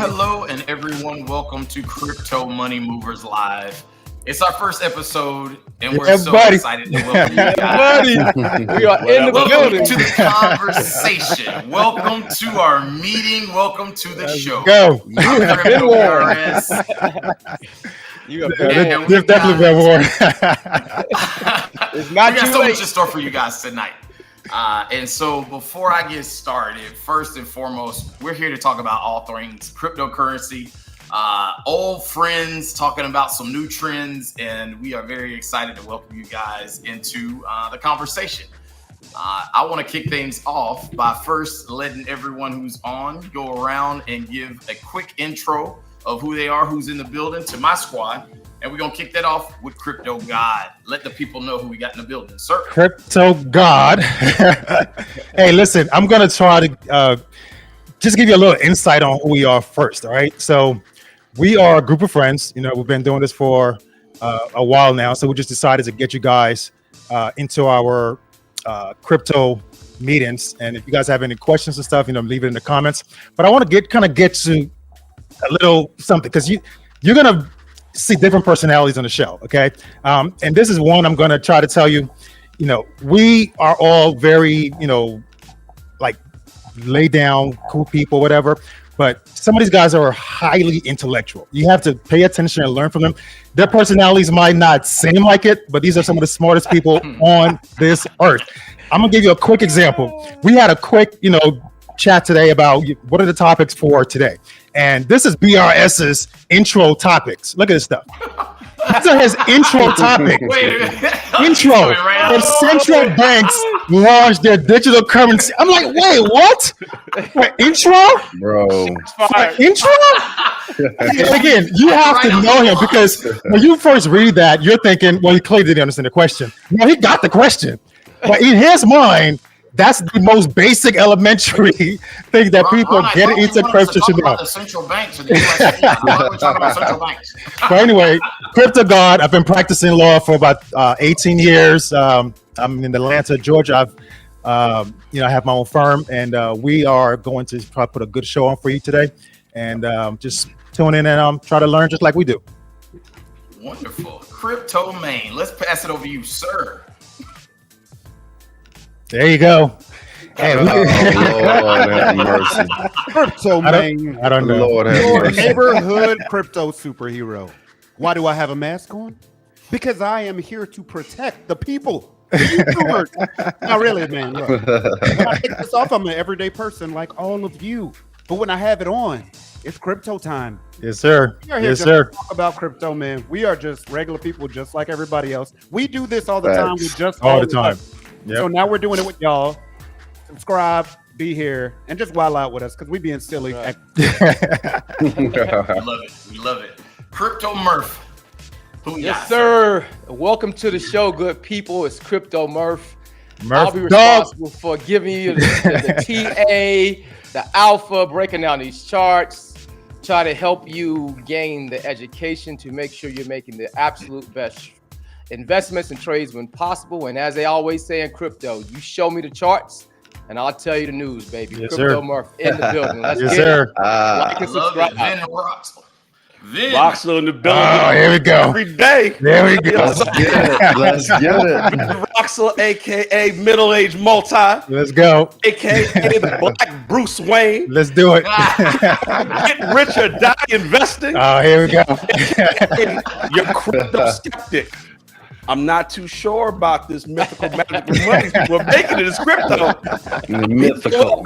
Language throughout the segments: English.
Hello, and everyone. Welcome to Crypto Money Movers Live. It's our first episode, and we're so excited to welcome you guys. We are in the building. Welcome to the conversation. Welcome to our meeting. Welcome to the show. Go. I'm Crypto PRS. You have been They've definitely been warned. It's not We got too so late. much in store for you guys tonight. And so before I get started, first and foremost, we're here to talk about all things cryptocurrency, old friends talking about some new trends, and we are very excited to welcome you guys into the conversation. I want to kick things off by first letting everyone who's on go around and give a quick intro of who they are, who's in the building, to my squad. And we're going to kick that off with Crypto God. Let the people know who we got in the building, sir. Crypto God. Hey, listen, I'm going to try to just give you a little insight on who we are first, all right? So we are a group of friends. You know, we've been doing this for a while now. So we just decided to get you guys into our crypto meetings. And if you guys have any questions and stuff, you know, leave it in the comments. But I want to get to a little something, because you're going to see different personalities on the show, okay? And this is one I'm going to try to tell you, you know, we are all very, you know, like lay down, cool people, whatever. But some of these guys are highly intellectual. You have to pay attention and learn from them. Their personalities might not seem like it, but these are some of the smartest people on this earth. I'm going to give you a quick example. We had a quick, you know, chat today about what are the topics for today. And this is BRS's intro topics. Look at this stuff. These are his intro topics. Wait. Intro. If central banks launch their digital currency. I'm like, wait, what? For intro? Bro. For intro? Again, you have to know him, because when you first read that, you're thinking, well, he clearly didn't understand the question. No, he got the question. But in his mind, that's the most basic elementary thing that people get into crypto should know. The central banks. We're talking about central banks. But anyway, Crypto God, I've been practicing law for about 18 years. I'm in Atlanta, Georgia. I have my own firm, and we are going to try to put a good show on for you today. And just tune in and try to learn just like we do. Wonderful. Crypto Main. Let's pass it over to you, sir. There you go. Hey, Lord have mercy. Crypto Main, I don't know. Lord have your mercy. neighborhood crypto superhero. Why do I have a mask on? Because I am here to protect the people. The YouTubers. Not really, man. Look, when I take this off, I'm an everyday person like all of you. But when I have it on, it's crypto time. Yes, sir. We are here Yes, just sir. to talk about crypto, man. We are just regular people, just like everybody else. We do this all the time. We just All the time. Yep. So now we're doing it with y'all. Subscribe, be here, and just wild out with us, because we being silly. We love it. We love it. Crypto Murph. Who you Yes, got, sir. Welcome to the show, good people. It's Crypto Murph. I'll be Murph Dog. responsible for giving you the TA, the alpha, breaking down these charts, try to help you gain the education to make sure you're making the absolute best investments and trades when possible. And as they always say in crypto, you show me the charts and I'll tell you the news, baby. Yes, Crypto sir. Murph in the building. Let's Yes, get sir. it. Like I and love subscribe. it. Vin Roxel. Vin. Roxel in the building. Oh, here we go. Every day. There we go. Let's get it. Let's get it. Roxel, aka middle-aged multi, Let's go. aka the Black Bruce Wayne. Let's do it. Get rich or die investing. Oh, here we go. You're crypto skeptic. I'm not too sure about this mythical magical money we're making it as crypto. Mythical.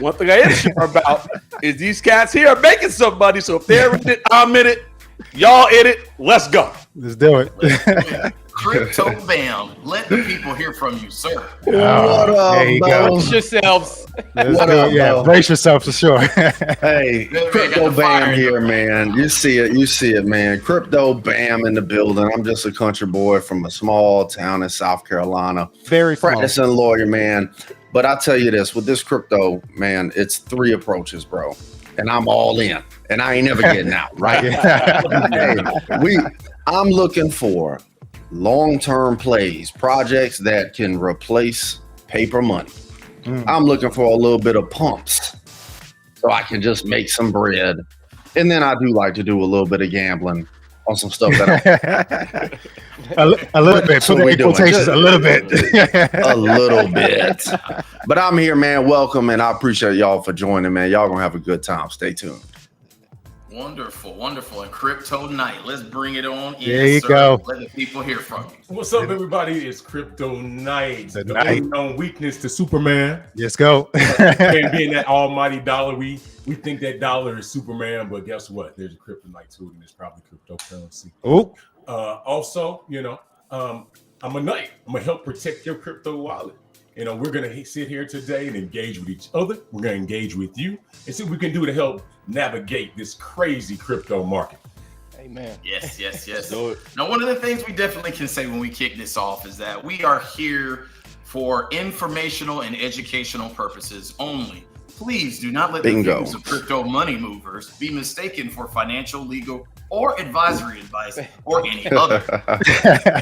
One thing I am sure about is these cats here are making some money. So if they're in it, I'm in it. Y'all in it. Let's go. Let's do it. Crypto Bam. Let the people hear from you, sir. What up, there you go. Bo? Brace yourselves. Let's What do up, it. Yeah, Bo? brace yourself for sure. Hey, Got Crypto the fire Bam in here, them. man. You see it, man. Crypto Bam in the building. I'm just a country boy from a small town in South Carolina. Very small. Practicing lawyer, man. But I tell you this, with this crypto, man, it's 3 approaches, bro. And I'm all in. And I ain't never getting out, right? Hey, I'm looking for long-term plays, projects that can replace paper money. I'm looking for a little bit of pumps so I can just make some bread. And then I do like to do a little bit of gambling on some stuff that a little bit. That's what Put we in doing. quotations, a little bit. a little bit. But I'm here, man. Welcome, and I appreciate y'all for joining, man. Y'all gonna have a good time. Stay tuned. Wonderful, wonderful. And Crypto Night. Let's bring it on. There you go. Let the people hear from you. What's up, everybody? It's Crypto Night. The The night. unknown weakness to Superman. Let's go. And being that almighty dollar, we think that dollar is Superman, but guess what? There's a kryptonite to it, and it's probably cryptocurrency. Oh, Also, I'm a knight. I'm gonna help protect your crypto wallet. We're gonna sit here today and engage with each other. We're gonna engage with you and see what we can do to help navigate this crazy crypto market. Amen. Yes, yes, yes. Do it. Now, one of the things we definitely can say when we kick this off is that we are here for informational and educational purposes only. Please do not let the Bingo. views of crypto money movers be mistaken for financial, legal, or advisory advice or any other.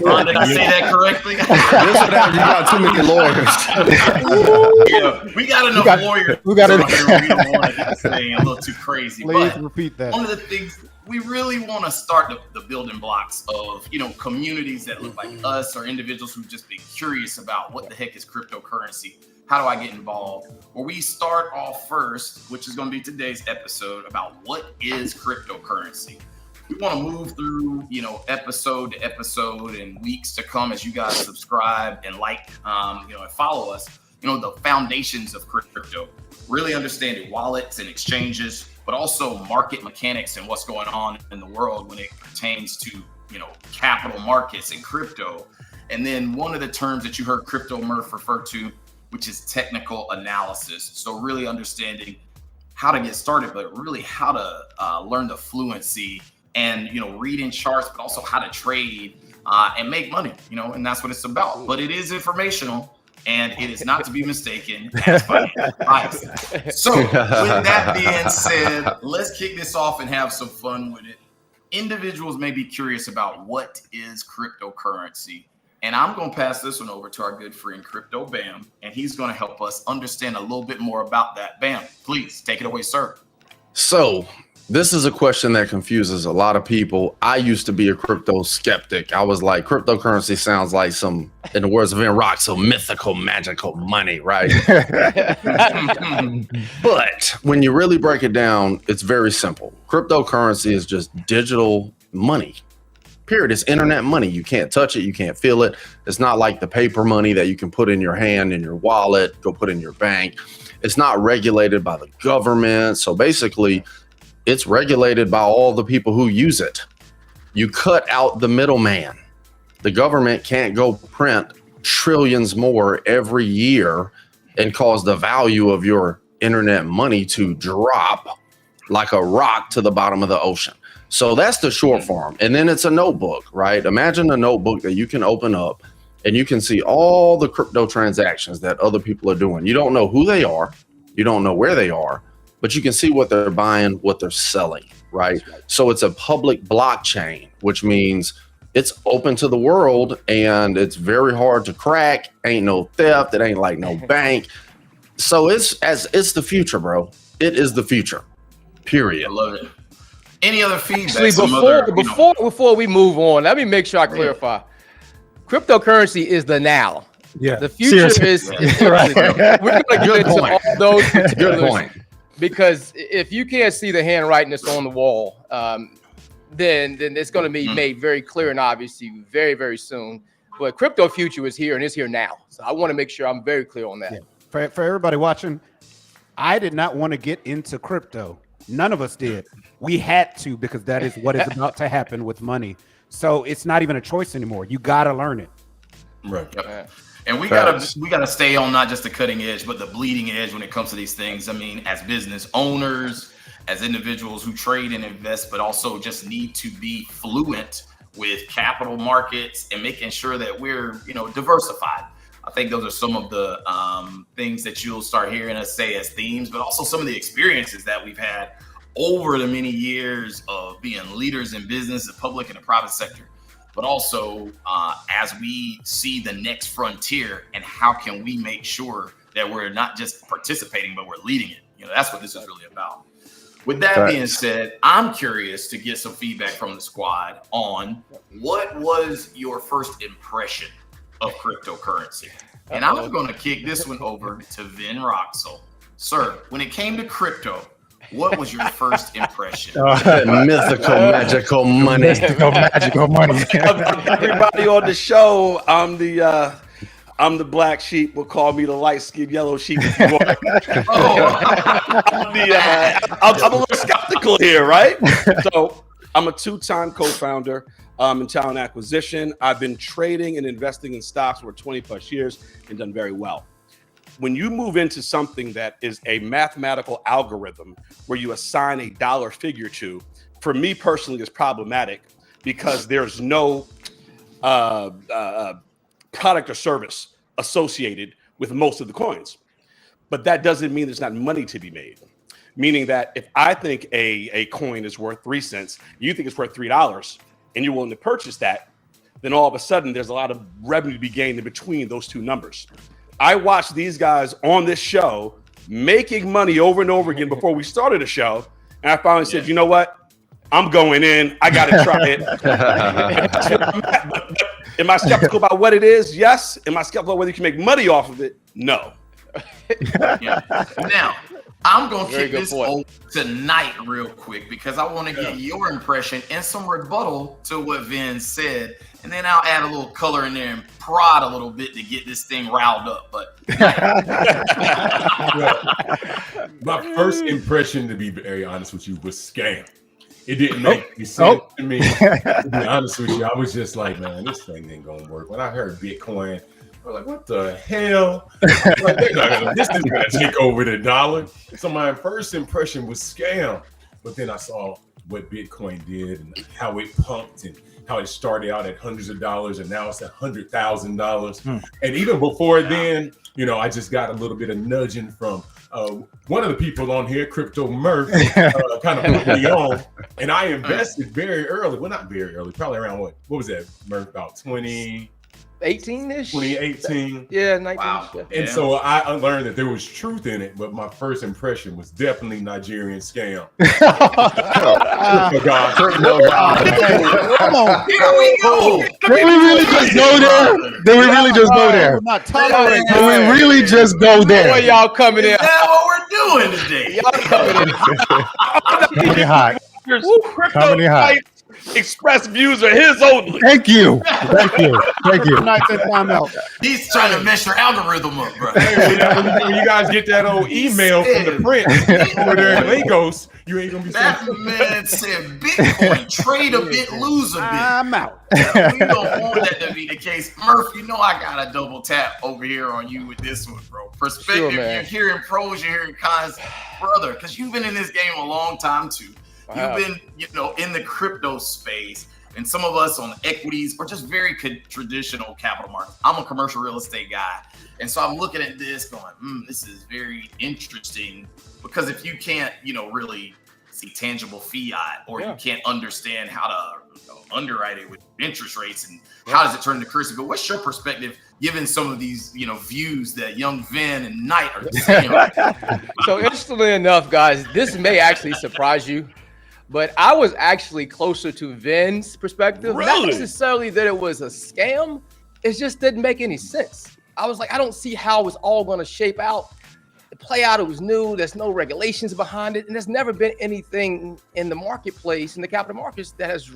Ron, did I say that correctly? This or that, you got too many lawyers. Yeah, we got enough lawyers. we got it. around here. We don't want to get this thing a little too crazy. Please But repeat that. one of the things we really want to start the building blocks of, communities that look like us or individuals who've just been curious about what the heck is cryptocurrency. How do I get involved? Where we start off first, which is going to be today's episode about what is cryptocurrency. We want to move through, episode to episode and weeks to come as you guys subscribe and and follow us. The foundations of crypto, really understanding wallets and exchanges, but also market mechanics and what's going on in the world when it pertains to, capital markets and crypto. And then one of the terms that you heard Crypto Murph refer to, which is technical analysis. So really understanding how to get started, but really how to learn the fluency and, reading charts, but also how to trade and make money, and that's what it's about. But it is informational and it is not to be mistaken as financial advice. So with that being said, let's kick this off and have some fun with it. Individuals may be curious about what is cryptocurrency. And I'm going to pass this one over to our good friend, Crypto Bam, and he's going to help us understand a little bit more about that. Bam, please take it away, sir. So this is a question that confuses a lot of people. I used to be a crypto skeptic. I was like, cryptocurrency sounds like some, in the words of N Rock, some mythical, magical money, right? But when you really break it down, it's very simple. Cryptocurrency is just digital money. Period. It's internet money. You can't touch it. You can't feel it. It's not like the paper money that you can put in your hand, in your wallet, go put in your bank. It's not regulated by the government. So basically, it's regulated by all the people who use it. You cut out the middleman. The government can't go print trillions more every year and cause the value of your internet money to drop like a rock to the bottom of the ocean. So that's the short form. And then it's a notebook, right? Imagine a notebook that you can open up and you can see all the crypto transactions that other people are doing. You don't know who they are. You don't know where they are, but you can see what they're buying, what they're selling, right? So it's a public blockchain, which means it's open to the world and it's very hard to crack. Ain't no theft. It ain't like no bank. So it's the future, bro. It is the future. Period. I love it. Any other feedback? Actually, before we move on, let me make sure I clarify. Cryptocurrency is the now. yeah. The future Seriously. is Right. we're going to Good get into point. all those Good particulars, point. because if you can't see the handwriting that's on the wall, then it's going to be made very clear and obvious to you very, very soon. But crypto future is here and it's here now. So I want to make sure I'm very clear on that. Yeah. For everybody watching, I did not want to get into crypto. None of us did. We had to, because that is what is about to happen with money. So it's not even a choice anymore. You got to learn it. Right. Yep. And we gotta stay on not just the cutting edge, but the bleeding edge when it comes to these things. I mean, as business owners, as individuals who trade and invest, but also just need to be fluent with capital markets and making sure that we're, diversified. I I think those are some of the things that you'll start hearing us say as themes, but also some of the experiences that we've had over the many years of being leaders in business, the public and the private sector, but also as we see the next frontier and how can we make sure that we're not just participating, but we're leading it. That's what this is really about. With that being said, I'm curious to get some feedback from the squad on what was your first impression of cryptocurrency. And I'm going to kick this one over to Vin Roxel. Sir, when it came to crypto, what was your first impression? Mythical, magical money. Magical money. Everybody on the show, I'm the black sheep. Will call me the light-skinned yellow sheep. If you want. I'm a little skeptical here, right? So I'm a 2-time co-founder in talent acquisition. I've been trading and investing in stocks for 20 plus years and done very well. When you move into something that is a mathematical algorithm where you assign a dollar figure to, for me personally, is problematic because there's no product or service associated with most of the coins. But that doesn't mean there's not money to be made. Meaning that if I think a coin is worth 3 cents, you think it's worth $3, and you're willing to purchase that, then all of a sudden there's a lot of revenue to be gained in between those two numbers. I watched these guys on this show making money over and over again before we started the show. And I finally said, you know what? I'm going in. I got to try it. Am I skeptical about what it is? Yes. Am I skeptical whether you can make money off of it? No. Now, I'm going to kick this over tonight real quick because I want to get your impression and some rebuttal to what Vin said. And then I'll add a little color in there and prod a little bit to get this thing riled up. But my first impression, to be very honest with you, was scam. It didn't make any sense to me. To be honest with you, I was just like, man, this thing ain't gonna work. When I heard Bitcoin, I was like, what the hell? Like, this is gonna take over the dollar. So my first impression was scam. But then I saw what Bitcoin did and how it pumped and how it started out at hundreds of dollars and now it's at $100,000. And even before then, I just got a little bit of nudging from one of the people on here, Crypto Murph, kind of put me on. And I invested very early. Well, not very early, probably around what was that, Murph? About 2018-ish? 2018. Yeah, 19. Wow. And so I learned that there was truth in it, but my first impression was definitely Nigerian scam. God. Come on. here we go. Did we really just go there? Did we really just go there? We're not tolerating Did we really just go Where there? y'all coming in? Is that what we're doing today? Y'all coming in. Coming in hot. Coming in hot. Express views are his only. Thank you. Thank you. Thank you. Tonight's in timeout. He's trying to mess your algorithm up, bro. When you guys get that old email from the prince over there in Lagos, you ain't gonna be That saying man said Bitcoin, trade a bit, lose a bit. I'm out. We don't want that to be the case. Murph, I got a double tap over here on you with this one, bro. Perspective, Sure, man. you're hearing pros, you're hearing cons. Brother, because you've been in this game a long time too. You've been, in the crypto space, and some of us on equities or just very traditional capital markets. I'm a commercial real estate guy, and so I'm looking at this going, this is very interesting because if you can't, really see tangible fiat or you can't understand how to underwrite it with interest rates and how does it turn into currency. But what's your perspective given some of these, views that young Vin and Knight are saying? So interestingly enough, guys, this may actually surprise you, but I was actually closer to Vin's perspective. Not Really? necessarily that it was a scam. It just didn't make any sense. I was like, I don't see how it's all going to shape out. The play out, it was new. There's no regulations behind it. And there's never been anything in the marketplace, in the capital markets, that has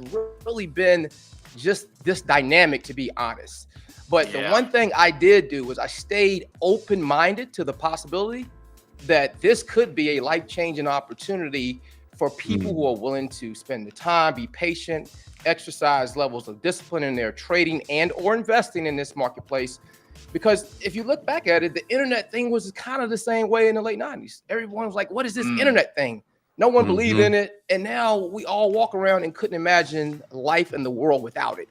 really been just this dynamic, to be honest. But the one thing I did do was I stayed open-minded to the possibility that this could be a life-changing opportunity for people who are willing to spend the time, be patient, exercise levels of discipline in their trading and or investing in this marketplace. Because if you look back at it, the internet thing was kind of the same way in the late 90s. Everyone was like, what is this internet thing? No one believed in it. And now we all walk around and couldn't imagine life in the world without it.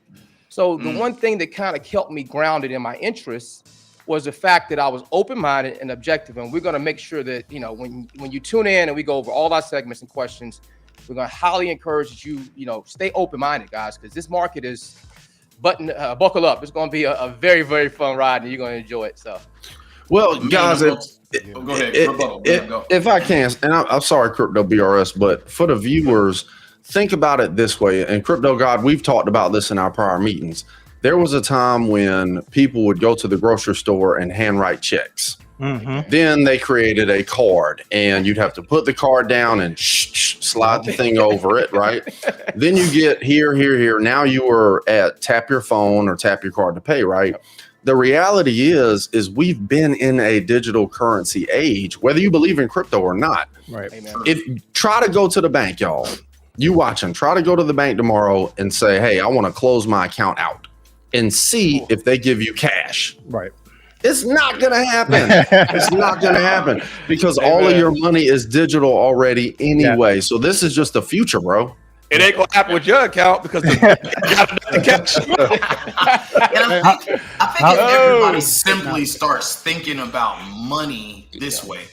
So the one thing that kind of kept me grounded in my interests was the fact that I was open-minded and objective. And we're going to make sure that, you know, when you tune in and we go over all our segments and questions, we're going to highly encourage that you know, stay open-minded, guys, because this market is buckle up. It's going to be a very, very fun ride, and you're going to enjoy it. So, Well, guys, go ahead. Rebuttal. Go. if I can, and I'm sorry, Crypto BRS, but for the viewers, think about it this way. And Crypto God, we've talked about this in our prior meetings. There was a time when people would go to the grocery store and handwrite checks. Mm-hmm. Then they created a card, and you'd have to put the card down and slide the thing over it, right? Then you get here. Now you are at tap your phone or tap your card to pay, right? The reality is we've been in a digital currency age, whether you believe in crypto or not. Right. If try to go to the bank, y'all. You watching? Try to go to the bank tomorrow and say, "Hey, I want to close my account out," and see if they give you cash. Right. It's not going to happen. It's not going to happen because all of your money is digital already anyway. So this is just the future, bro. It ain't gonna happen with your account because you got the cash. And I think if everybody simply starts thinking about money this way,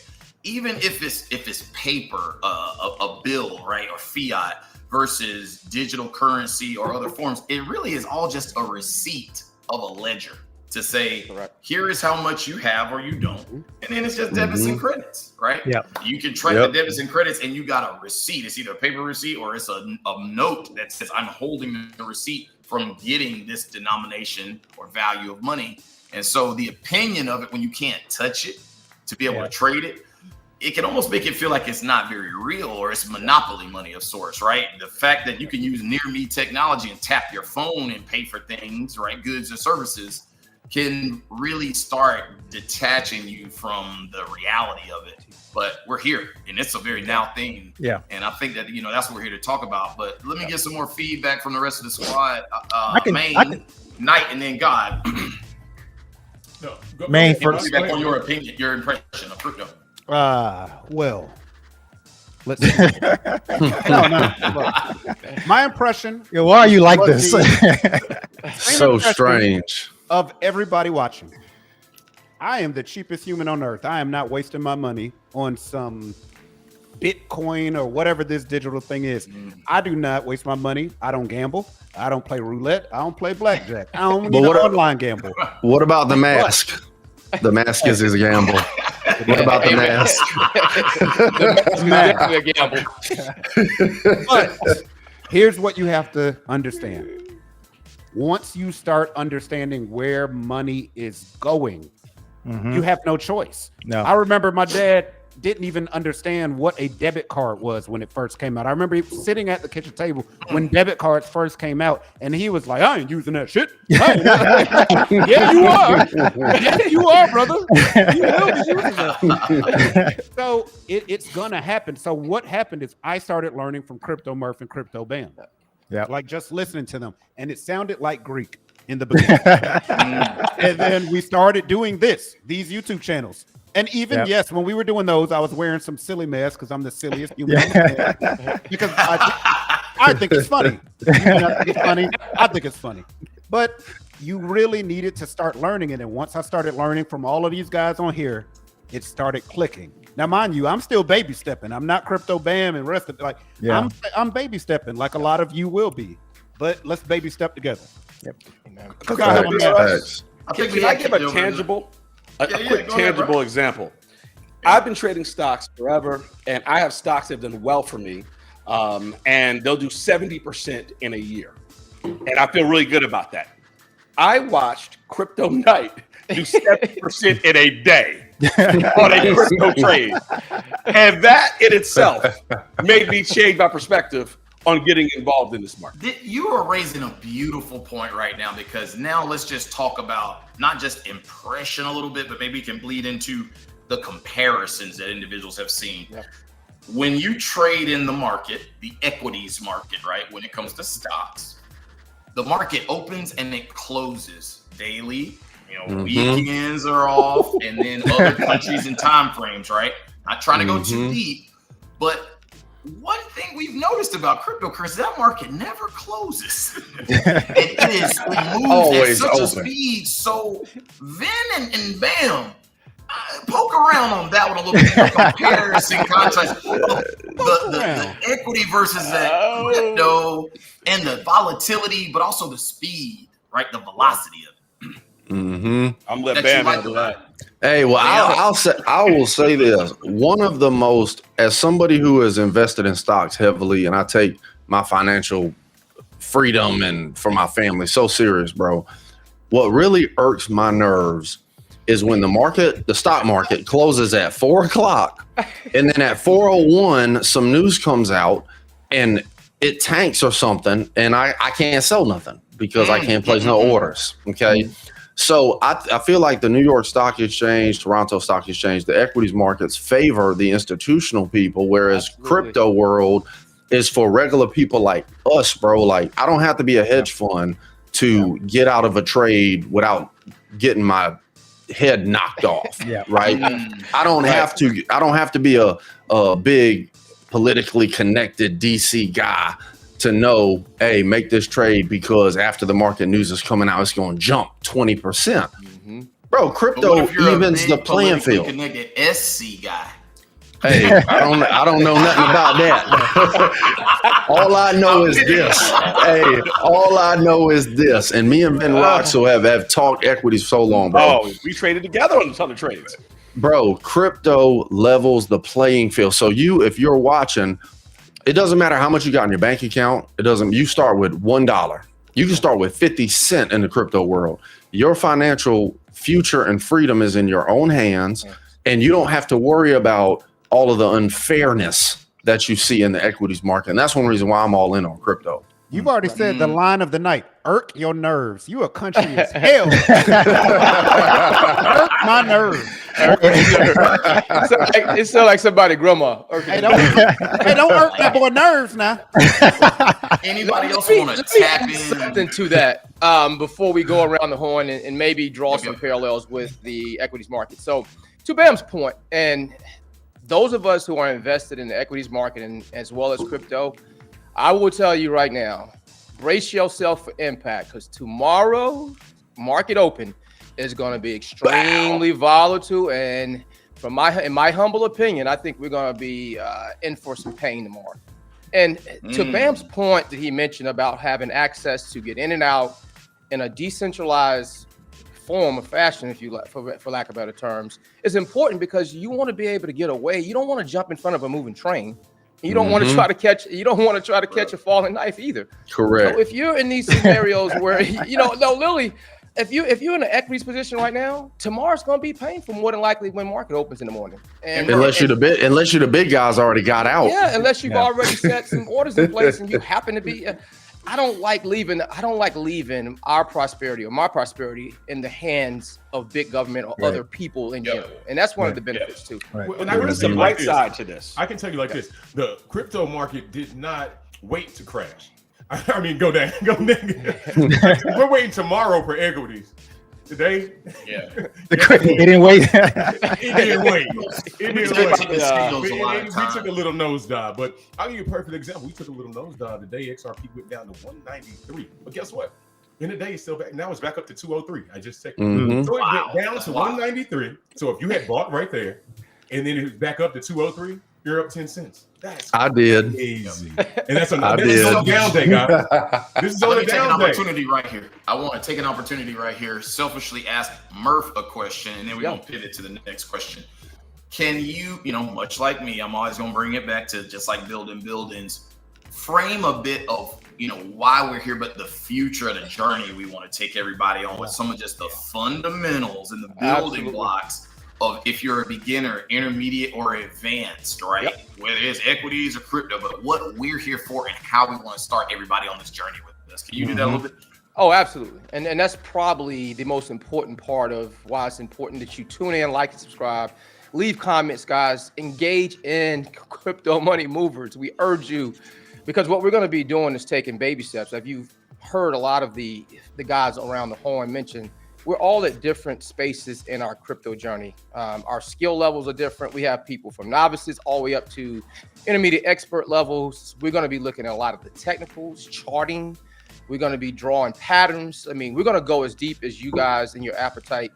even if it's paper, a bill, right, or fiat versus digital currency or other forms, it really is all just a receipt of a ledger to say, here is how much you have or you don't. And then it's just debits and credits, right? Yeah. You can track the debits and credits and you got a receipt. It's either a paper receipt or it's a note that says I'm holding the receipt from getting this denomination or value of money. And so the opinion of it when you can't touch it to be able to trade it, it can almost make it feel like it's not very real or it's monopoly money of sorts, right? The fact that you can use near me technology and tap your phone and pay for things, right, goods or services, can really start detaching you from the reality of it. But we're here, and it's a very now thing. Yeah. And I think that, you know, that's what we're here to talk about. But let me get some more feedback from the rest of the squad. Knight, and then God. No, Main go first. Feedback on your opinion, your impression of crypto. Well, let's see. No. Look, my impression Yeah, why are you like this? So strange. of everybody watching. I am the cheapest human on earth. I am not wasting my money on some Bitcoin or whatever this digital thing is. I do not waste my money. I don't gamble. I don't play roulette. I don't play blackjack. I don't need an online gamble. What about the mask? The mask is his gamble. What about the mask? a gamble. But here's what you have to understand. Once you start understanding where money is going, you have no choice. No. I remember my dad didn't even understand what a debit card was when it first came out. I remember he was sitting at the kitchen table when debit cards first came out, and he was like, "I ain't using that shit." Yeah, you are. Yeah, you are, brother. You will be using that. So it's gonna happen. So what happened is I started learning from Crypto Murph and Crypto Bam. Yeah. Like just listening to them, and it sounded like Greek in the beginning. And then we started doing these YouTube channels. And even yes, when we were doing those, I was wearing some silly masks because I'm the silliest human. Because I think it's funny. You think it's funny. I think it's funny. But you really needed to start learning it. And once I started learning from all of these guys on here, it started clicking. Now, mind you, I'm still baby stepping. I'm not Crypto Bam and rest of it. Like I'm baby stepping, like a lot of you will be. But let's baby step together. Yep. Because I have a mask. Can I give a tangible? A quick tangible example. I've been trading stocks forever, and I have stocks that have done well for me, and they'll do 70% in a year, and I feel really good about that. I watched Crypto Knight do 70% in a day on a crypto trade, and that in itself made me change my perspective on getting involved in this market. You are raising a beautiful point right now, because now let's just talk about not just impression a little bit, but maybe it can bleed into the comparisons that individuals have seen. Yep. When you trade in the market, the equities market, right? When it comes to stocks, the market opens and it closes daily. Weekends are off, and then other countries and time frames, right? Not trying to go too deep, but one thing we've noticed about cryptocurrency, that market never closes. It moves Always at such a open. speed. So then and bam, poke around on that one a little bit more comparison contrast. The equity versus the crypto and the volatility, but also the speed, right? The velocity of it. Mm-hmm. I'm letting That you Bam like handle about that. Hey, well, I will say this. One of the most, as somebody who has invested in stocks heavily, and I take my financial freedom and for my family so serious, bro. What really irks my nerves is when the stock market closes at 4 o'clock, and then at 4:01, some news comes out and it tanks or something, and I can't sell nothing because I can't place no orders. Okay. So I feel like the New York Stock Exchange, Toronto Stock Exchange, the equities markets favor the institutional people, whereas crypto world is for regular people like us, bro. Like, I don't have to be a hedge fund to get out of a trade without getting my head knocked off. Right. I don't have to be a big politically connected DC guy to know, hey, make this trade because after the market news is coming out, it's going to jump 20%. Bro, crypto evens the playing field. Connected SC guy. Hey, I don't know nothing about that. All I know is this. Hey, all I know is this. And me and Ben Roxo have talked equities so long, bro. Oh, we traded together on some of the trades. Bro, crypto levels the playing field. So if you're watching, it doesn't matter how much you got in your bank account. You start with $1. You can start with 50 cents in the crypto world. Your financial future and freedom is in your own hands, and you don't have to worry about all of the unfairness that you see in the equities market. And that's one reason why I'm all in on crypto. You've already said the line of the night. Irk your nerves. You a country as hell. Irk my nerves. It sounds like somebody grandma. Hey, don't irk that boy nerves now. Anybody else want to tap in? Something to that before we go around the horn and maybe draw some parallels with the equities market. So to Bam's point, and those of us who are invested in the equities market and as well as crypto, I will tell you right now, brace yourself for impact, because tomorrow, market open, is going to be extremely volatile. And in my humble opinion, I think we're going to be in for some pain tomorrow. And to Bam's point that he mentioned about having access to get in and out in a decentralized form of fashion, if you like, for lack of better terms, is important because you want to be able to get away. You don't want to jump in front of a moving train. You don't want to try to catch. You don't want to try to catch a falling knife either. Correct. So if you're in these scenarios where literally, if you're in an equities position right now, tomorrow's going to be painful more than likely when market opens in the morning. And unless you're the big guys already got out. Yeah, unless you've already set some orders in place and you happen to be. I don't like leaving our prosperity or my prosperity in the hands of big government or other people in general, and that's one of the benefits too. Well, Now, there's the bright side to this. I can tell you like this: the crypto market did not wait to crash. I mean, go down. We're waiting tomorrow for equities. Today, It didn't wait. it didn't wait. It didn't Take wait. the signals a lot of We time. took a little nosedive, but I'll give you a perfect example. We took a little nosedive the day XRP went down to 193. But guess what? In the day, it's still back. Now it's back up to 203. I just checked. Mhm. So it went down to 193. So if you had bought right there, and then it was back up to 203, you're up 10 cents. That's I did. crazy. And that's on I a did. down day, guys. This is on Let a me take an down day. opportunity right here. I want to take an opportunity right here, selfishly ask Murph a question, and then we're going to pivot to the next question. Can you, much like me, I'm always going to bring it back to just like building buildings, frame a bit of, why we're here, but the future of the journey we want to take everybody on with some of just the fundamentals and the building blocks of if you're a beginner, intermediate, or advanced, right? Whether it's equities or crypto, but what we're here for and how we want to start everybody on this journey with us. Can you do that a little bit? Oh, absolutely. And that's probably the most important part of why it's important that you tune in, like and subscribe, leave comments, guys, engage in crypto money movers. We urge you, because what we're going to be doing is taking baby steps. If you've heard a lot of the guys around the horn mention, we're all at different spaces in our crypto journey. Our skill levels are different. We have people from novices all the way up to intermediate expert levels. We're going to be looking at a lot of the technicals, charting. We're going to be drawing patterns. I mean, we're going to go as deep as you guys and your appetite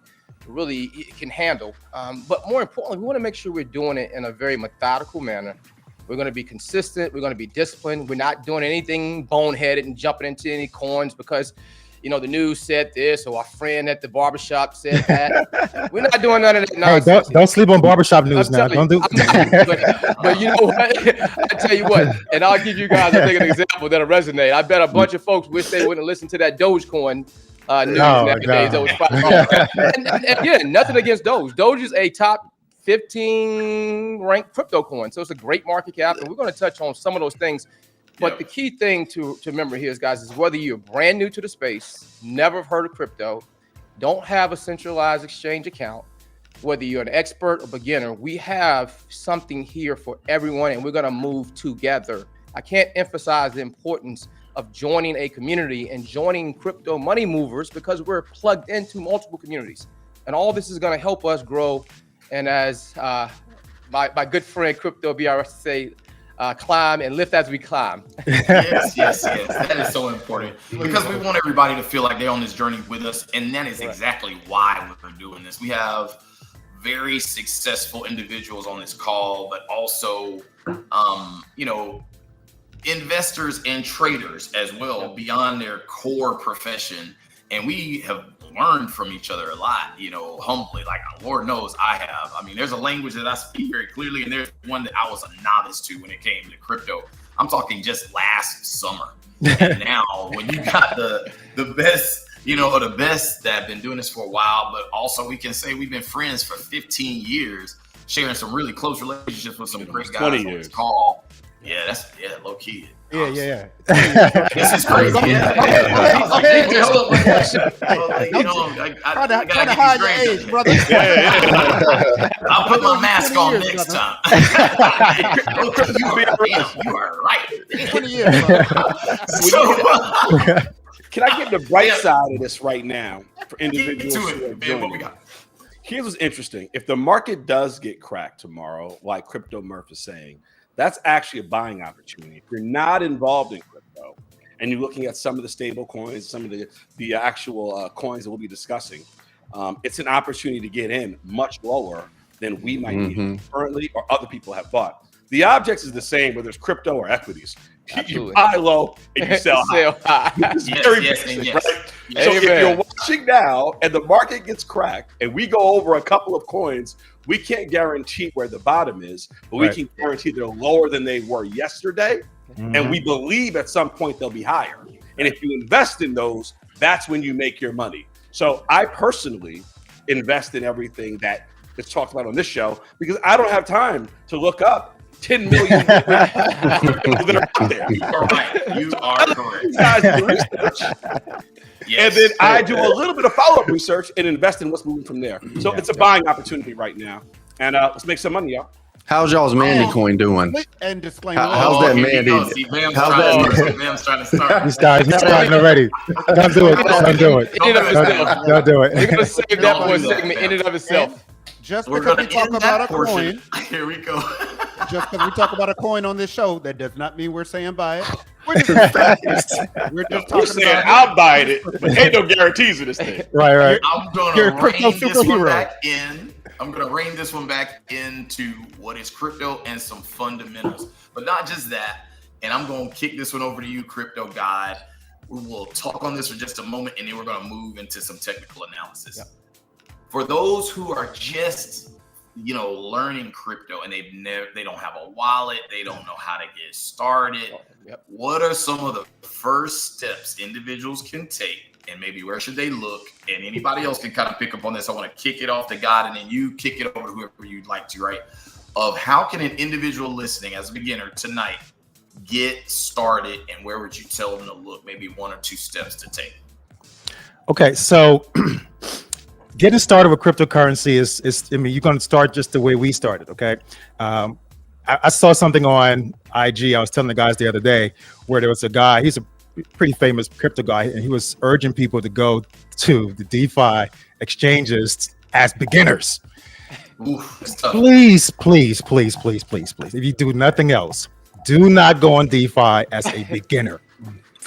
really can handle. But more importantly, we want to make sure we're doing it in a very methodical manner. We're going to be consistent. We're going to be disciplined. We're not doing anything boneheaded and jumping into any coins because, you know, the news said this or our friend at the barbershop said that. We're not doing none of that Hey, nonsense. don't sleep on barbershop news now. telling Don't you, do. I'm not, but you know what? I tell you what, and I'll give you guys, I think, an example that'll resonate. I bet a bunch of folks wish they wouldn't listen to that Dogecoin news nowadays. That was and again, nothing against Doge. Doge is a top 15 ranked crypto coin, so it's a great market cap, and we're going to touch on some of those things. But the key thing to remember here, guys, is whether you're brand new to the space, never have heard of crypto, don't have a centralized exchange account, whether you're an expert or beginner, we have something here for everyone, and we're going to move together. I can't emphasize the importance of joining a community and joining crypto money movers because we're plugged into multiple communities, and all this is going to help us grow. And as my good friend Crypto BRS say, climb and lift as we climb. Yes. That is so important because we want everybody to feel like they're on this journey with us. And that is exactly why we're doing this. We have very successful individuals on this call, but also, investors and traders as well beyond their core profession. And we have learned from each other a lot, humbly, like Lord knows I have. I mean, there's a language that I speak very clearly, and there's one that I was a novice to when it came to crypto. I'm talking just last summer. And now when you got the best, the best that have been doing this for a while, but also we can say we've been friends for 15 years, sharing some really close relationships with some great guys on this call. Yeah, that's low key. Yeah. This is crazy. Trying to hide your age, brother. I'll put my mask on next time. You are right. 20 years. Can I get the bright side of this right now for individuals who are joining? Here's what's interesting. If the market does get cracked tomorrow, like Crypto Murph is saying, that's actually a buying opportunity. If you're not involved in crypto and you're looking at some of the stable coins, some of the actual coins that we'll be discussing, it's an opportunity to get in much lower than we might be currently or other people have bought. The object is the same, whether it's crypto or equities. You buy low and you sell high. It's very basic, right? So if you're watching now and the market gets cracked and we go over a couple of coins, we can't guarantee where the bottom is, but we can guarantee they're lower than they were yesterday. And we believe at some point they'll be higher. And if you invest in those, that's when you make your money. So I personally invest in everything that is talked about on this show because I don't have time to look up 10 million people that are out there. You are right. You are correct. You guys do research. And then I do a little bit of follow-up research and invest in what's moving from there. So it's a buying opportunity right now. And let's make some money, y'all. How's y'all's Mandy coin doing? And disclaimer. How's that Mandy? Bam's trying to start. He's starting already. Don't do it. Don't do it. Don't do it. We're going to save that for a segment in and of itself. Just because we talk about a coin, here we go. Just because we talk about a coin on this show, that does not mean we're saying buy it. We're just talking about I'll buy it, but ain't no guarantees in this thing. Right. I'm going to rein this one back in. I'm going to rein this one back into what is crypto and some fundamentals. But not just that. And I'm going to kick this one over to you, Crypto God. We will talk on this for just a moment, and then we're going to move into some technical analysis. Yep. For those who are just, learning crypto and they don't have a wallet, they don't know how to get started. What are some of the first steps individuals can take, and maybe where should they look? And anybody else can kind of pick up on this. I want to kick it off to God, and then you kick it over to whoever you'd like to, right? Of how can an individual listening as a beginner tonight get started, and where would you tell them to look? Maybe one or two steps to take. Okay, so getting started with cryptocurrency is you're going to start just the way we started, okay? I saw something on IG. I was telling the guys the other day where there was a guy, he's pretty famous crypto guy, and he was urging people to go to the DeFi exchanges as beginners. Oof, it's tough. Please, please, please, please, please, please. If you do nothing else, do not go on DeFi as a beginner.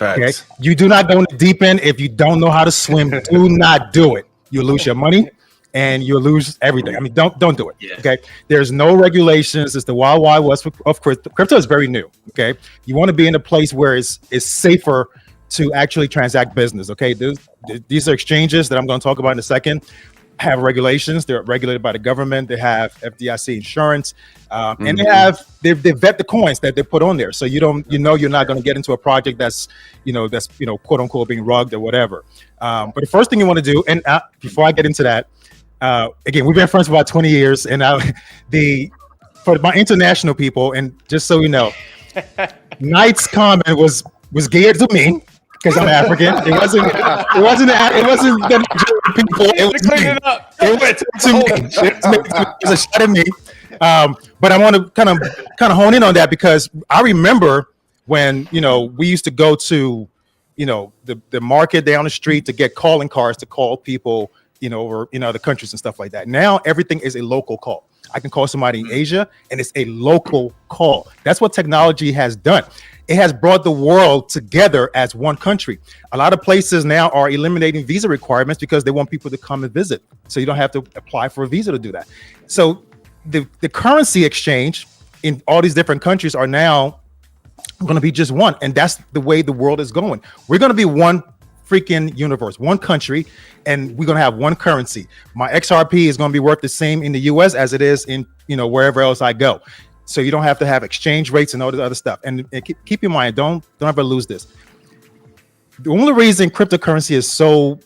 Okay, Facts. you do not go in the deep end if you don't know how to swim. Do not do it. You lose your money and you lose everything. I mean, don't do it. Yeah. Okay, there's no regulations. It's the wild west of crypto. Crypto is very new. Okay, you want to be in a place where it's safer to actually transact business. Okay, these are exchanges that I'm going to talk about in a second. Have regulations. They're regulated by the government. They have FDIC insurance, and they vet the coins that they put on there. So you're not going to get into a project that's quote unquote being rugged or whatever. But the first thing you want to do, and before I get into that, again, we've been friends for about 20 years, and for my international people, and just so you know, Knight's comment was geared to me. Because I'm African, it wasn't the Nigerian people. It was Clean me. it up. It was to me. It was a shot at me. But I want to kind of hone in on that because I remember when we used to go to the market down the street to get calling cards to call people over in other countries and stuff like that. Now everything is a local call. I can call somebody in Asia and it's a local call. That's what technology has done. It has brought the world together as one country. A lot of places now are eliminating visa requirements because they want people to come and visit. So you don't have to apply for a visa to do that. So the currency exchange in all these different countries are now going to be just one. And that's the way the world is going. We're going to be one freaking universe, one country, and we're going to have one currency. My XRP is going to be worth the same in the US as it is in wherever else I go. So you don't have to have exchange rates and all this other stuff. And keep in mind, don't ever lose this. The only reason cryptocurrency is so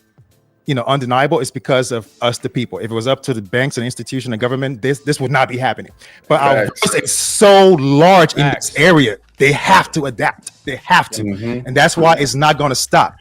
undeniable is because of us, the people. If it was up to the banks and institutions and government, this would not be happening. But our voice is so large in this area, they have to adapt. They have to, and that's why it's not going to stop.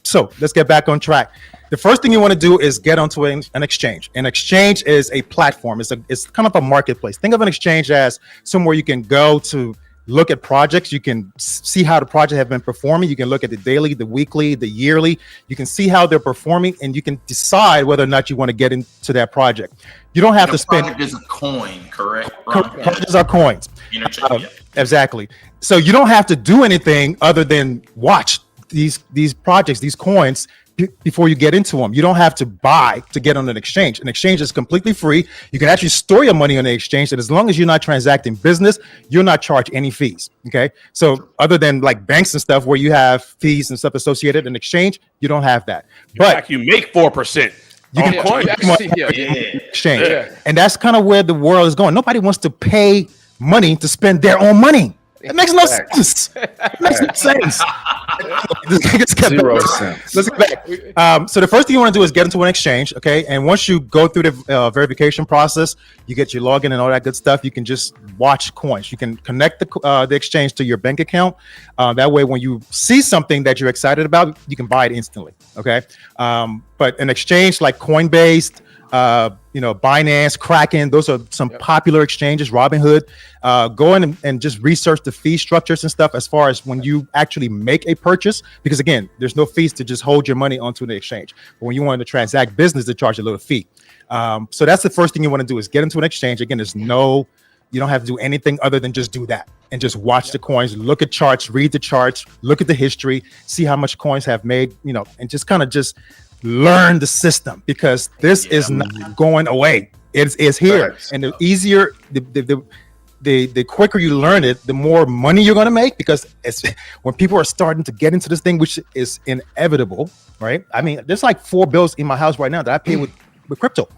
So let's get back on track. The first thing you want to do is get onto an exchange. An exchange is a platform. It's kind of a marketplace. Think of an exchange as somewhere you can go to look at projects. You can see how the project have been performing. You can look at the daily, the weekly, the yearly. You can see how they're performing, and you can decide whether or not you want to get into that project. You don't have to spend. Project is a coin, correct? Projects are coins. Interchange. Exactly. So you don't have to do anything other than watch these projects, these coins, before you get into them. You don't have to buy to get on an exchange. An exchange is completely free. You can actually store your money on the exchange, and as long as you're not transacting business, you're not charged any fees. Okay. So other than like banks and stuff where you have fees and stuff associated in exchange, you don't have that. But you make 4%. you can coin. exchange. Yeah. And that's kind of where the world is going. Nobody wants to pay money to spend their own money. It makes no sense. It makes no sense. Zero sense. Let's get back. So the first thing you want to do is get into an exchange, okay? And once you go through the verification process, you get your login and all that good stuff. You can just watch coins. You can connect the exchange to your bank account. That way, when you see something that you're excited about, you can buy it instantly, okay? But an exchange like Coinbase, Binance, Kraken, those are some popular exchanges. Robinhood, go in and just research the fee structures and stuff as far as when you actually make a purchase, because again, there's no fees to just hold your money onto the exchange. But when you want to transact business, they charge a little fee. So that's the first thing you want to do is get into an exchange. Again, you don't have to do anything other than just do that and just watch the coins, look at charts, read the charts, look at the history, see how much coins have made, and just kind of just learn the system, because this is not going away. It's here. Right. And the easier, the quicker you learn it, the more money you're going to make, because when people are starting to get into this thing, which is inevitable, right? I mean, there's like 4 bills in my house right now that I pay with crypto,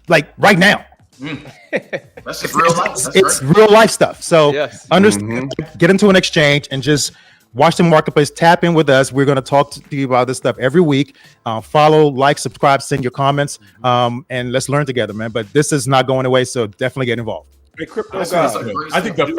like right now. That's just real life. It's real life stuff. So understand, get into an exchange and just watch the marketplace, tap in with us. We're going to talk to you about this stuff every week. Follow, like, subscribe, send your comments, and let's learn together, man. But this is not going away, so definitely get involved. Hey, Crypto God, I think the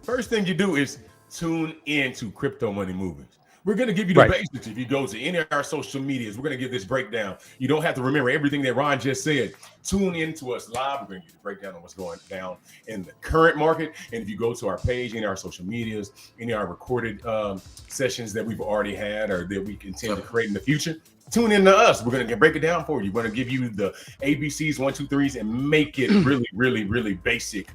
first thing you do is tune in to Crypto Money Movements. We're going to give you the Right. basics. If you go to any of our social medias, we're going to give this breakdown. You don't have to remember everything that Ron just said. Tune in to us live. We're going to give you the breakdown on what's going down in the current market. And if you go to our page, any of our social medias, any of our recorded sessions that we've already had or that we intend to create in the future, tune in to us. We're going to break it down for you. We're going to give you the ABCs, 1, 2, 3s, and make it really, really, really basic.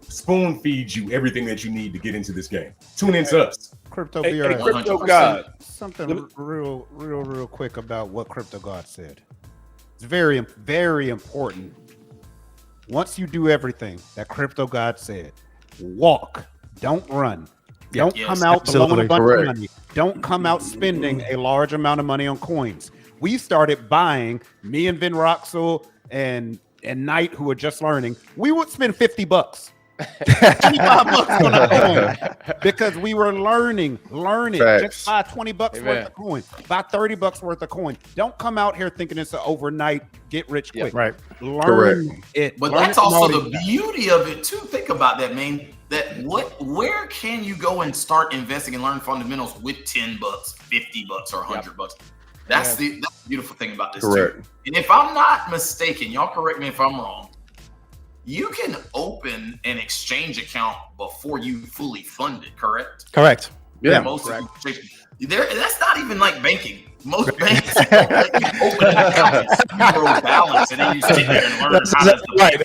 Spoon feed you everything that you need to get into this game. Tune in to us. Crypto Hey, BRS. Crypto God. Something real quick about what Crypto God said. It's very, very important. Once you do everything that Crypto God said, walk, don't run. Don't Yes, come out blowing a absolutely. bunch Correct. of money. Don't come out spending a large amount of money on coins. We started buying, me and Vin Roxel and Knight, who are just learning, we would spend $50. 25 bucks on a coin because we were learning. Facts. Just buy 20 bucks Amen. worth of coin. Buy 30 bucks worth of coin. Don't come out here thinking it's an overnight get rich Yeah, quick. Right. Learn it. But Learn that's it from also all the these guys. beauty of it too. Think about that, man. Where can you go and start investing and learn fundamentals with $10, $50, or $100? That's the beautiful thing about this Correct. too. And if I'm not mistaken, y'all correct me if I'm wrong. You can open an exchange account before you fully fund it, correct? Correct. Yeah. Most that's not even like banking. Most banks don't let you open an account with 0 balance, and then you sit there and learn That's how does the right.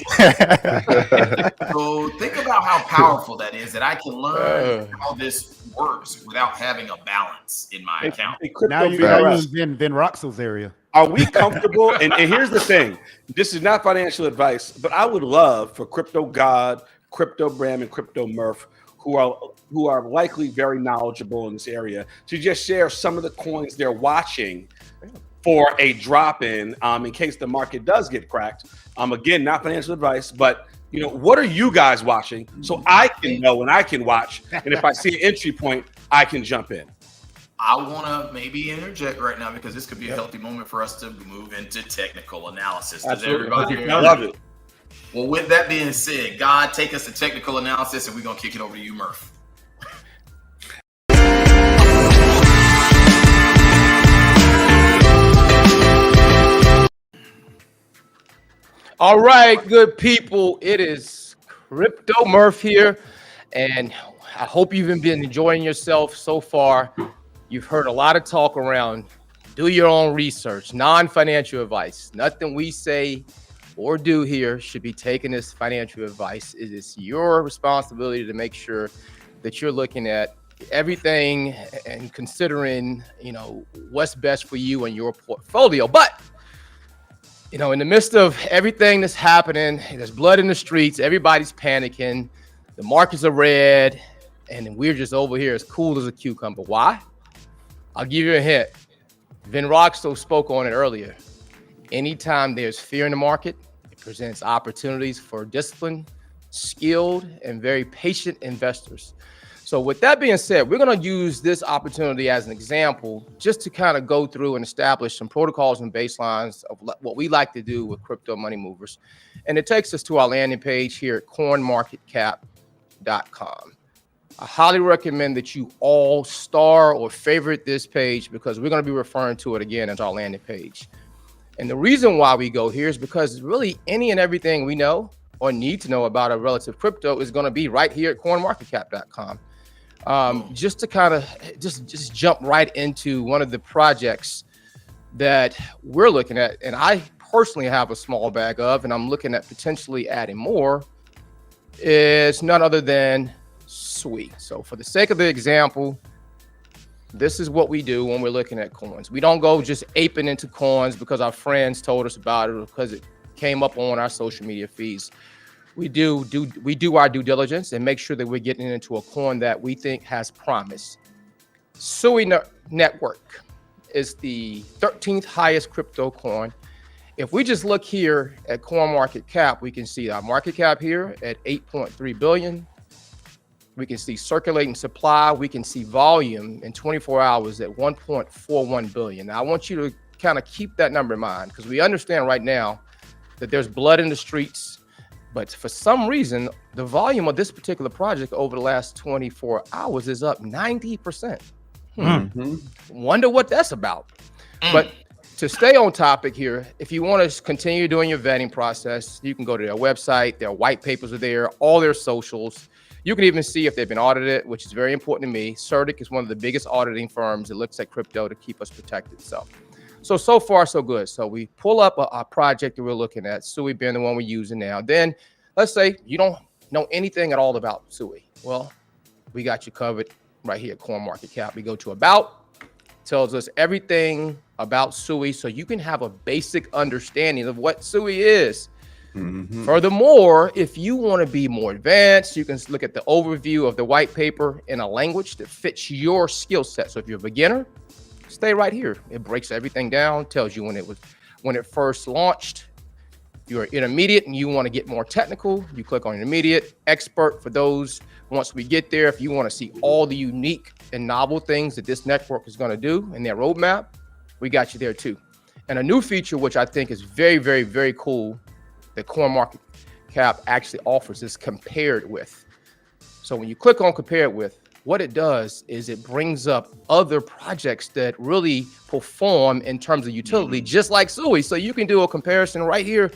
So think about how powerful that is, that I can learn how this works without having a balance in my account. Hey, Crypto Now you're BRS. in Vin Roxel's area. Are we comfortable? and here's the thing. This is not financial advice, but I would love for Crypto God, Crypto Bram, and Crypto Murph, who are likely very knowledgeable in this area, to just share some of the coins they're watching for a drop-in in case the market does get cracked. Again, not financial advice, but what are you guys watching so I can know and I can watch, and if I see an entry point, I can jump in. I want to maybe interject right now because this could be a healthy moment for us to move into technical analysis. Does everybody agree? Love it. Well, with that being said, God, take us to technical analysis, and we're going to kick it over to you, Murph. All right, good people. It is Crypto Murph here, and I hope you've been enjoying yourself so far. You've heard a lot of talk around do your own research, non-financial advice. Nothing we say or do here should be taken as financial advice. It is your responsibility to make sure that you're looking at everything and considering, what's best for you and your portfolio. But in the midst of everything that's happening, there's blood in the streets, everybody's panicking, the markets are red, and we're just over here as cool as a cucumber. Why? I'll give you a hint. Vin Roxel spoke on it earlier. Anytime there's fear in the market, it presents opportunities for disciplined, skilled, and very patient investors. So with that being said, we're going to use this opportunity as an example just to kind of go through and establish some protocols and baselines of what we like to do with crypto money movers. And it takes us to our landing page here at coinmarketcap.com. I highly recommend that you all star or favorite this page because we're going to be referring to it again as our landing page. And the reason why we go here is because really any and everything we know or need to know about a relative crypto is going to be right here at coinmarketcap.com. Just to kind of just jump right into one of the projects that we're looking at, and I personally have a small bag of, and I'm looking at potentially adding more, is none other than Sui. So for the sake of the example, this is what we do when we're looking at coins. We don't go just aping into coins because our friends told us about it or because it came up on our social media feeds. We do our due diligence and make sure that we're getting into a coin that we think has promise. Sui Network is the 13th highest crypto coin. If we just look here at CoinMarketCap, we can see our market cap here at 8.3 billion. We can see circulating supply. We can see volume in 24 hours at 1.41 billion. Now, I want you to kind of keep that number in mind because we understand right now that there's blood in the streets. But for some reason, the volume of this particular project over the last 24 hours is up 90%. Wonder what that's about. But to stay on topic here, if you want to continue doing your vetting process, you can go to their website. Their white papers are there, all their socials. You can even see if they've been audited, which is very important to me. CertiK is one of the biggest auditing firms that looks at crypto to keep us protected. So far, so good. So we pull up a project that we're looking at, Sui being the one we're using now. Then let's say you don't know anything at all about Sui. Well, we got you covered right here at CoinMarketCap. We go to About, tells us everything about Sui, so you can have a basic understanding of what Sui is. Furthermore, if you want to be more advanced, you can look at the overview of the white paper in a language that fits your skill set. So if you're a beginner, stay right here. It breaks everything down, tells you when it first launched. If you're intermediate and you want to get more technical, you click on intermediate. Expert for those, once we get there, if you want to see all the unique and novel things that this network is going to do in their roadmap, we got you there too. And a new feature, which I think is very, very, very cool, that CoinMarketCap actually offers is compared with. So when you click on compared with, what it does is it brings up other projects that really perform in terms of utility, just like Sui. So you can do a comparison right here,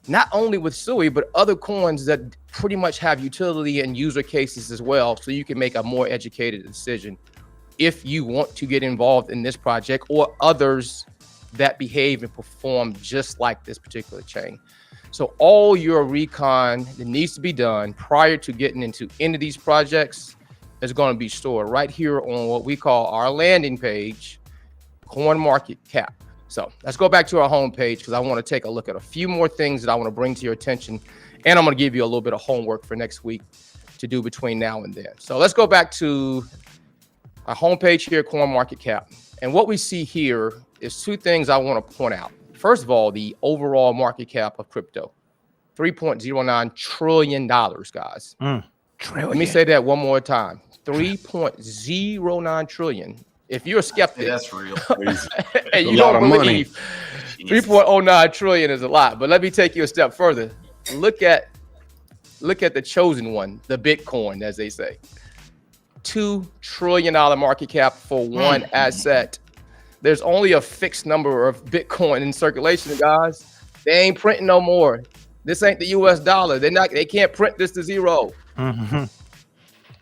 not only with Sui, but other coins that pretty much have utility and user cases as well. So you can make a more educated decision if you want to get involved in this project or others that behave and perform just like this particular chain. So all your recon that needs to be done prior to getting into any of these projects is going to be stored right here on what we call our landing page, CoinMarketCap. So let's go back to our homepage because I want to take a look at a few more things that I want to bring to your attention. And I'm going to give you a little bit of homework for next week to do between now and then. So let's go back to our homepage here, CoinMarketCap. And what we see here is two things I want to point out. First of all, the overall market cap of crypto, $3.09 trillion, guys. Let me say that one more time. 3.09 trillion. If you're a skeptic, That's real. and you A lot don't of money. believe 3.09 trillion is a lot, but let me take you a step further. Look at the chosen one, the Bitcoin, as they say. $2 trillion market cap for one asset. There's only a fixed number of Bitcoin in circulation, guys. They ain't printing no more. This ain't the US dollar. They can't print this to zero.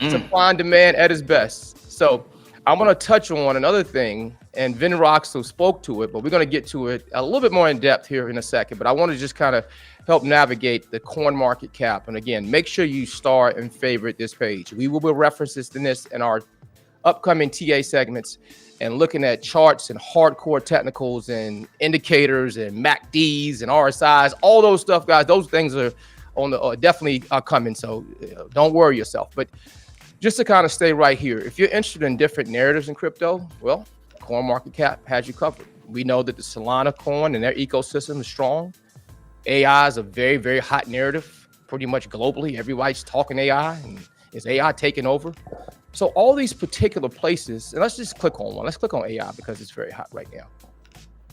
Supply and demand at its best. So I'm going to touch on another thing, and Vin Roxo spoke to it, but we're going to get to it a little bit more in depth here in a second. But I want to just kind of help navigate the CoinMarketCap. And again, make sure you star and favorite this page. We will be references in this in our upcoming TA segments and looking at charts and hardcore technicals and indicators and MACDs and RSIs, all those stuff, guys. Those things are on the definitely are coming. So don't worry yourself. But just to kind of stay right here, if you're interested in different narratives in crypto, well, CoinMarketCap has you covered. We know that the Solana coin and their ecosystem is strong. AI is a very, very hot narrative, pretty much globally. Everybody's talking AI, and is AI taking over? So all these particular places, and let's just click on one. Let's click on AI because it's very hot right now.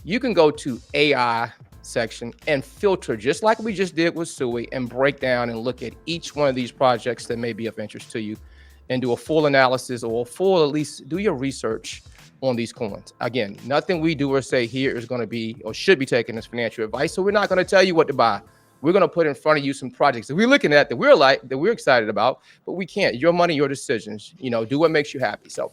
You can go to AI section and filter just like we just did with Sui and break down and look at each one of these projects that may be of interest to you and do a full analysis or at least do your research on these coins. Again, nothing we do or say here is going to be or should be taken as financial advice. So we're not going to tell you what to buy. We're going to put in front of you some projects that we're looking at that we're excited about, but we can't. Your money, your decisions. Do what makes you happy. So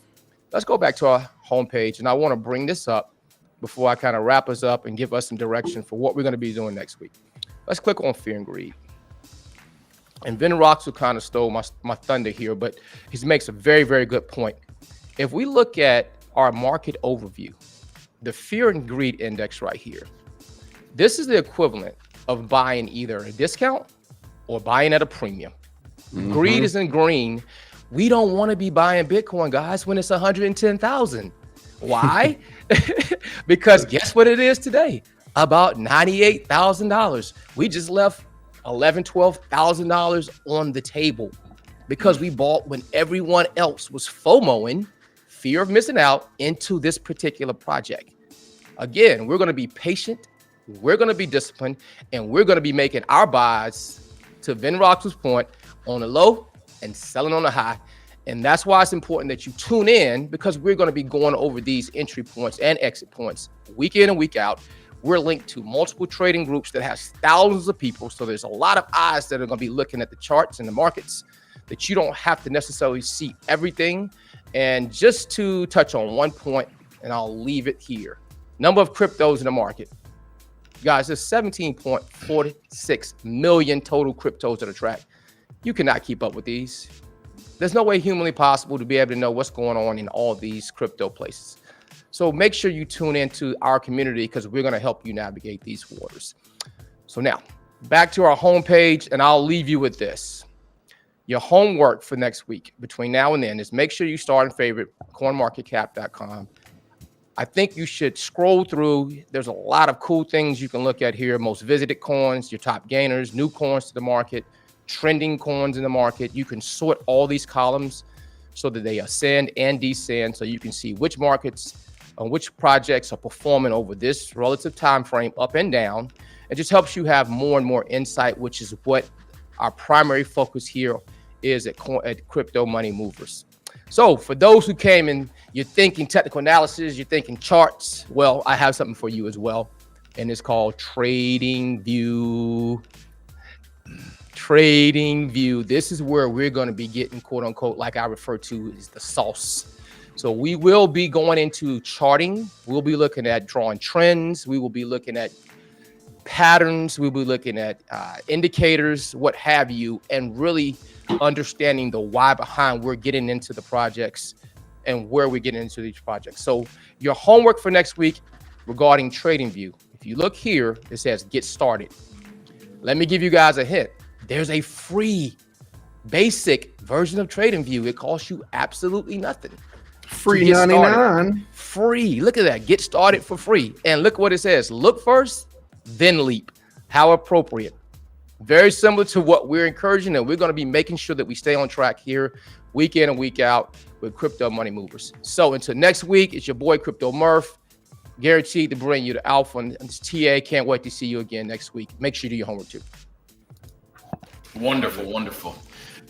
let's go back to our homepage, and I want to bring this up before I kind of wrap us up and give us some direction for what we're going to be doing next week. Let's click on Fear and Greed. And Vin Roxo kind of stole my thunder here, but he makes a very, very good point. If we look at our market overview, the Fear and Greed index right here, this is the equivalent of buying either a discount or buying at a premium. Greed is in green. We don't want to be buying Bitcoin, guys, when it's 110,000. Why? Because guess what it is today? About $98,000. We just left $11,000, $12,000 on the table because we bought when everyone else was FOMOing, fear of missing out, into this particular project. Again, we're going to be patient. We're going to be disciplined, and we're going to be making our buys, to Vin Rox's point, on the low and selling on the high. And that's why it's important that you tune in, because we're going to be going over these entry points and exit points week in and week out. We're linked to multiple trading groups that has thousands of people. So there's a lot of eyes that are going to be looking at the charts and the markets, that you don't have to necessarily see everything. And just to touch on one point, and I'll leave it here. Number of cryptos in the market. Guys, there's 17.46 million total cryptos that are tracked. You cannot keep up with these. There's no way humanly possible to be able to know what's going on in all these crypto places. So make sure you tune into our community, because we're going to help you navigate these waters. So now, back to our homepage, and I'll leave you with this. Your homework for next week between now and then is make sure you start and favorite coinmarketcap.com. I think you should scroll through. There's a lot of cool things you can look at here. Most visited coins, your top gainers, new coins to the market, trending coins in the market. You can sort all these columns so that they ascend and descend, so you can see which markets and which projects are performing over this relative time frame, up and down. It just helps you have more and more insight, which is what our primary focus here is at Crypto Money Movers. So for those who came and you're thinking technical analysis, you're thinking charts, well, I have something for you as well, and it's called Trading View. Trading View. This is where we're going to be getting, quote unquote, like I refer to as the sauce. So we will be going into charting. We'll be looking at drawing trends. We will be looking at patterns. We'll be looking at indicators, what have you, and really understanding the why behind we're getting into the projects and where we're getting into these projects. So your homework for next week regarding Trading View, if you look here, it says get started. Let me give you guys a hint. There's a free basic version of Trading View. It costs you absolutely nothing. Free 99. Free. Look at that. Get started for free. And look what it says. Look first, then leap. How appropriate. Very similar to what we're encouraging, and we're going to be making sure that we stay on track here week in and week out with Crypto Money Movers. So until next week, it's your boy Crypto Murph, guaranteed to bring you the alpha. And it's TA. Can't wait to see you again next week. Make sure you do your homework too. Wonderful, wonderful.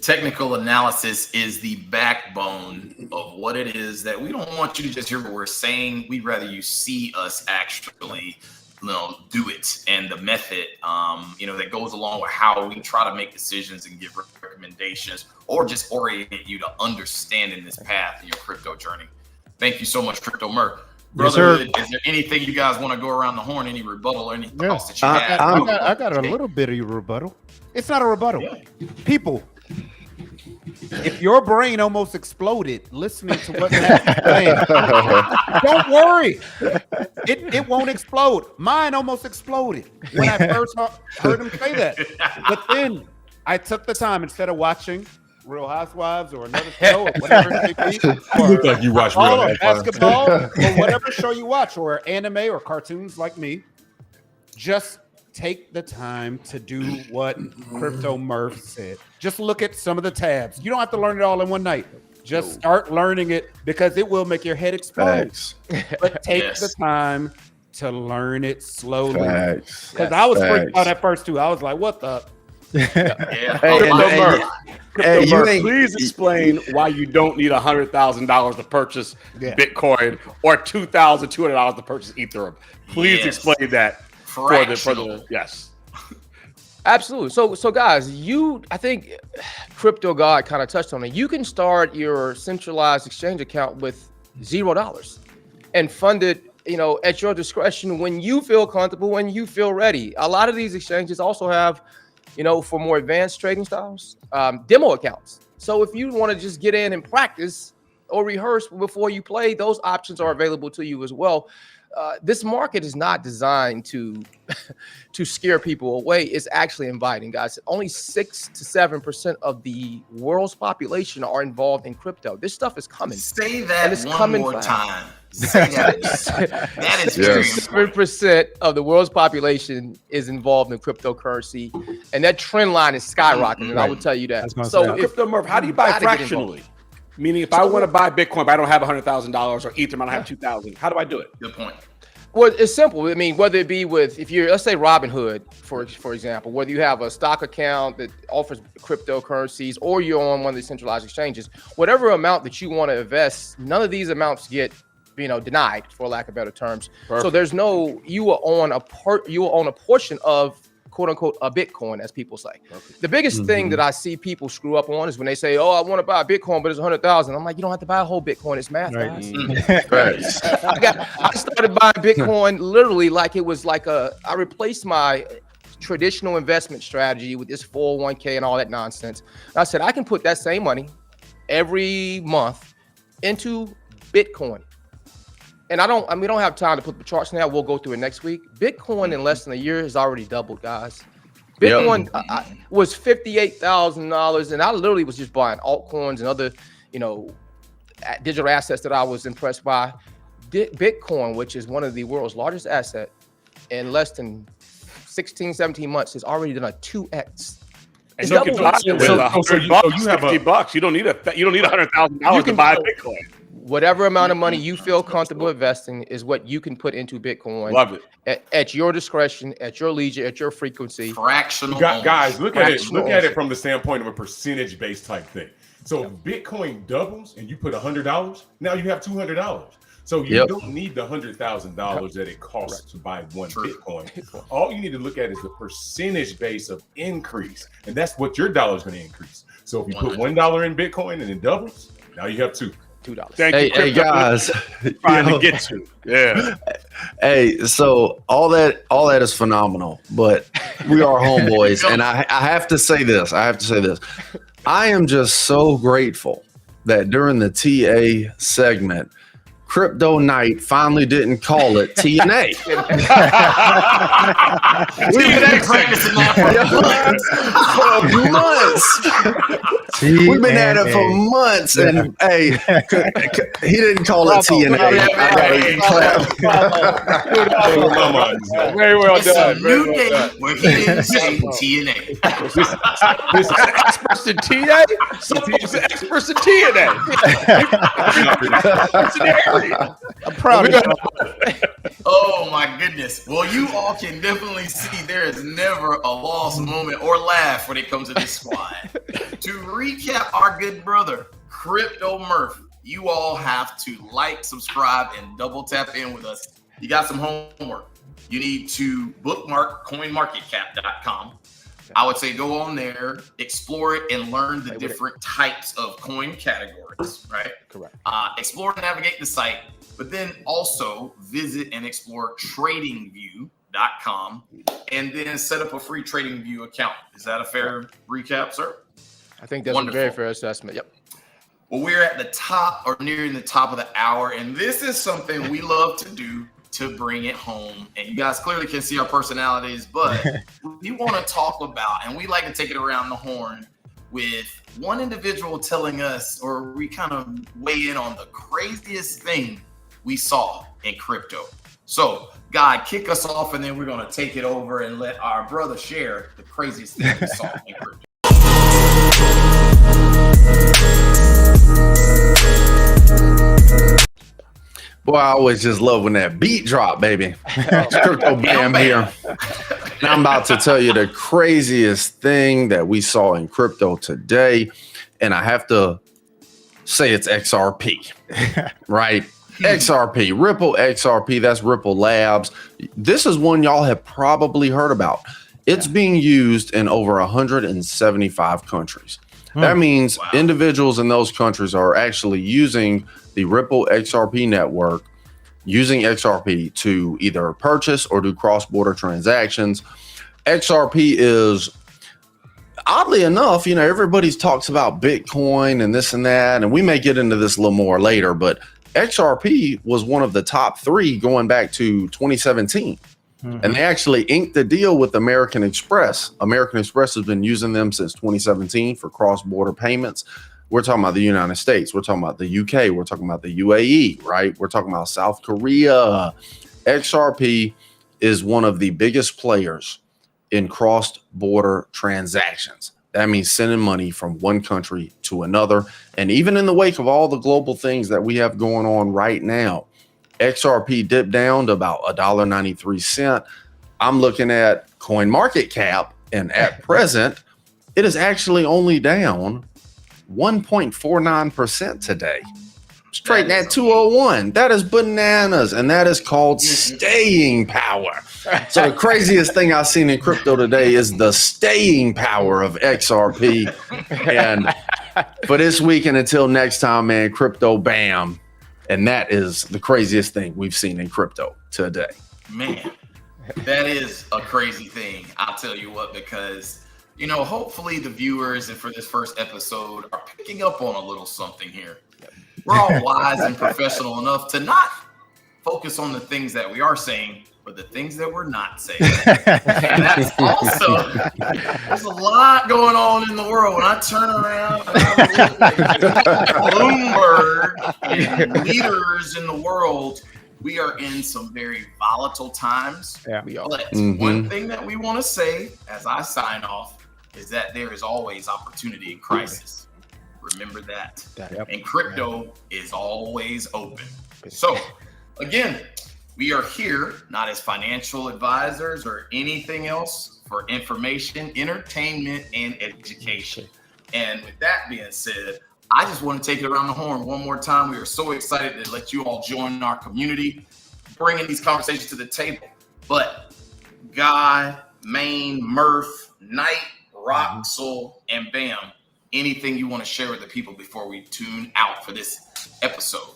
Technical analysis is the backbone of what it is that we don't want you to just hear what we're saying. We'd rather you see us actually, do it, and the method, that goes along with how we try to make decisions and give recommendations, or just orient you to understanding this path in your crypto journey. Thank you so much, Crypto Murph. Brother, Yes, is there anything you guys want to go around the horn? Any rebuttal or any thoughts that you have? I got a little bit of your rebuttal. It's not a rebuttal. Yeah. People, if your brain almost exploded listening to what Matt's saying, don't worry. It won't explode. Mine almost exploded when I first heard him say that. But then I took the time, instead of watching Real Housewives or another show or whatever it may be, You look like you watch Real or Housewives. basketball or whatever show you watch, or anime or cartoons like me, just take the time to do what Crypto Murph said. Just look at some of the tabs. You don't have to learn it all in one night. Just start learning it, because it will make your head explode. Facts. But take Yes. the time to learn it slowly. Facts. Because I was freaked Facts. out at first too. I was like, what the? Yeah. Hey, Crypto and- Murph, Hey, you Murph, ain't- please explain why you don't need $100,000 to purchase Yeah. Bitcoin or $2,200 to purchase Ethereum. Please Yes. explain that for Fractional. the yes. Absolutely. So guys, I think Crypto God kind of touched on it. You can start your centralized exchange account with $0 and fund it, at your discretion when you feel comfortable, when you feel ready. A lot of these exchanges also have, for more advanced trading styles, demo accounts. So if you want to just get in and practice or rehearse before you play, those options are available to you as well. This market is not designed to scare people away. It's actually inviting, guys. Only 6 to 7% of the world's population are involved in crypto. This stuff is coming. Say And that it's one coming more fast. time. Say that. That is very Yes. important. 7% of the world's population is involved in cryptocurrency, and that trend line is skyrocketing. I will tell you that. That's gonna So say. if Crypto Murph, how do you buy gotta get fractionally? Meaning, if I want to buy Bitcoin, but I don't have $100,000, or Ethereum, I don't have $2,000. How do I do it? Good point. Well, it's simple. I mean, whether it be with, if you're, let's say Robinhood, for example, whether you have a stock account that offers cryptocurrencies or you're on one of the centralized exchanges, whatever amount that you want to invest, none of these amounts get, denied, for lack of better terms. Perfect. So there's no, you will own a portion of, quote unquote, a Bitcoin, as people say. Perfect. The biggest thing that I see people screw up on is when they say, "Oh, I want to buy a Bitcoin, but it's 100,000." I'm like, you don't have to buy a whole Bitcoin. It's math, guys. Right. I started buying Bitcoin literally like it was like I replaced my traditional investment strategy with this 401k and all that nonsense. And I said, I can put that same money every month into Bitcoin. And we don't have time to put the charts now. We'll go through it next week. Bitcoin in less than a year has already doubled, guys. Bitcoin was $58,000, and I literally was just buying altcoins and other, digital assets that I was impressed by. Bitcoin, which is one of the world's largest assets, in less than 16, 17 months, has already done a 2x. And you can buy it with $100. You don't need $100,000 to buy Bitcoin. Whatever amount of money you feel comfortable investing is what you can put into Bitcoin. Love it. At your discretion, at your leisure, at your frequency. Fractional. Guys, look at it. Fractional Look at it from the standpoint of a percentage-based type thing. So if Bitcoin doubles and you put $100, now you have $200. So you don't need the $100,000 that it costs to buy one Bitcoin. All you need to look at is the percentage base of increase, and that's what your dollar is going to increase. So if you put $1 in Bitcoin and it doubles, now you have $2. Hey guys, trying to get to. Yeah. Hey, so all that is phenomenal, but we are homeboys, and I have to say this. I am just so grateful that during the TA segment, Crypto Night finally didn't call it TNA. We've been practicing that for months. We've been at it for months, and hey, he didn't call it TNA. Very well done. It's a new day where he didn't say TNA. This is experts in TA. Some folks are experts in TNA. I'm proud of you. Oh my goodness. Well, you all can definitely see there is never a lost moment or laugh when it comes to this squad. To recap our good brother, Crypto Murph, you all have to like, subscribe, and double tap in with us. You got some homework. You need to bookmark coinmarketcap.com. I would say go on there, explore it, and learn the different types of coin categories, right? Correct. Explore and navigate the site, but then also visit and explore tradingview.com and then set up a free TradingView account. Is that a fair recap, sir? I think that's Wonderful. a very fair assessment. Yep. Well, we're at the top or nearing the top of the hour, and this is something we love to do to bring it home. And you guys clearly can see our personalities, but we want to talk about, and we like to take it around the horn with one individual telling us, or we kind of weigh in on the craziest thing we saw in crypto. So, Guy, kick us off, and then we're going to take it over and let our brother share the craziest thing we saw in crypto. Boy, I always just love when that beat drop, baby. It's Crypto Bam here. And I'm about to tell you the craziest thing that we saw in crypto today. And I have to say it's XRP, right? XRP, Ripple XRP, that's Ripple Labs. This is one y'all have probably heard about. It's being used in over 175 countries. That means individuals in those countries are actually using the Ripple XRP network, using XRP to either purchase or do cross-border transactions. XRP is, oddly enough, everybody talks about Bitcoin and this and that, and we may get into this a little more later, but XRP was one of the top 3 going back to 2017. And they actually inked the deal with American Express. American Express has been using them since 2017 for cross-border payments. We're talking about the United States. We're talking about the UK. We're talking about the UAE, right? We're talking about South Korea. XRP is one of the biggest players in cross-border transactions. That means sending money from one country to another. And even in the wake of all the global things that we have going on right now, XRP dipped down to about $1.93. I'm looking at CoinMarketCap, and at present, it is actually only down 1.49% today. Straight at 201. That is bananas, and that is called staying power. So the craziest thing I've seen in crypto today is the staying power of XRP. And for this week and until next time, man, crypto bam. And that is the craziest thing we've seen in crypto today. Man, that is a crazy thing. I'll tell you what, because, you know, hopefully the viewers and for this first episode are picking up on a little something here. We're all wise and professional enough to not focus on the things that we are saying, but the things that we're not saying. And that's also, there's a lot going on in the world. When I turn around and I look at Bloomberg and leaders in the world, we are in some very volatile times. Yeah, we are. But one thing that we want to say as I sign off is that there is always opportunity in crisis. Remember that. And crypto is always open. So, again, we are here not as financial advisors or anything else, for information, entertainment, and education. And with that being said, I just want to take it around the horn one more time. We are so excited to let you all join our community, bringing these conversations to the table. But Guy, Maine, Murph, Knight, Roxel, and Bam, anything you want to share with the people before we tune out for this episode?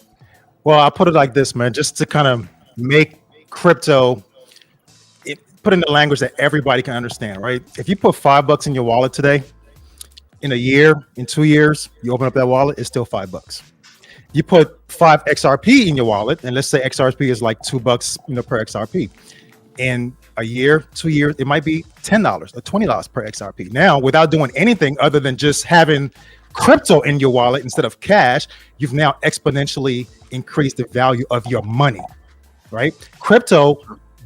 Well, I'll put it like this, man, just to kind of make crypto, put in the language that everybody can understand, right? If you put $5 in your wallet today, in a year, in 2 years, you open up that wallet, it's still $5. You put 5 XRP in your wallet, and let's say XRP is like $2, per XRP. In a year, 2 years, it might be $10 or $20 per XRP. Now, without doing anything other than just having crypto in your wallet instead of cash, you've now exponentially increased the value of your money, right? Crypto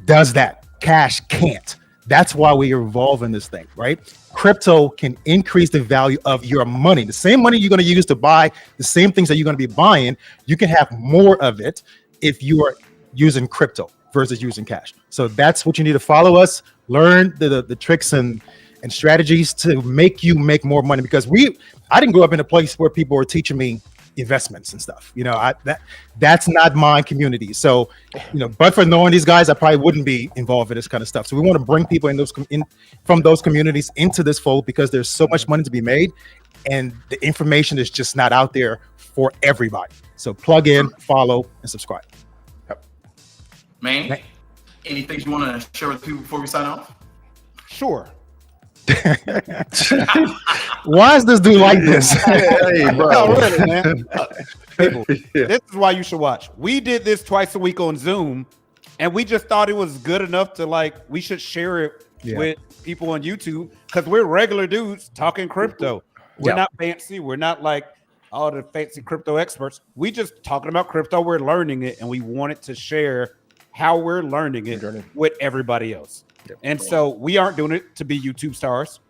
does that. Cash can't. That's why we are evolving this thing, right? Crypto can increase the value of your money. The same money you're going to use to buy the same things that you're going to be buying, you can have more of it if you are using crypto versus using cash. So that's what you need to follow us, learn the tricks and strategies to make you make more money, because I didn't grow up in a place where people were teaching me investments and stuff. That's not my community. So, but for knowing these guys, I probably wouldn't be involved in this kind of stuff. So we want to bring people from those communities into this fold, because there's so much money to be made and the information is just not out there for everybody. So plug in, follow, and subscribe. Man, anything you want to share with people before we sign off? Sure. Why is this dude like this? Hey, bro. No, really, man. People, this is why you should watch. We did this twice a week on Zoom, and we just thought it was good enough to we should share it with people on YouTube, because we're regular dudes talking crypto. We're not fancy. We're not like all the fancy crypto experts. We just talking about crypto. We're learning it, and we wanted to share how we're learning it with everybody else. And so we aren't doing it to be YouTube stars.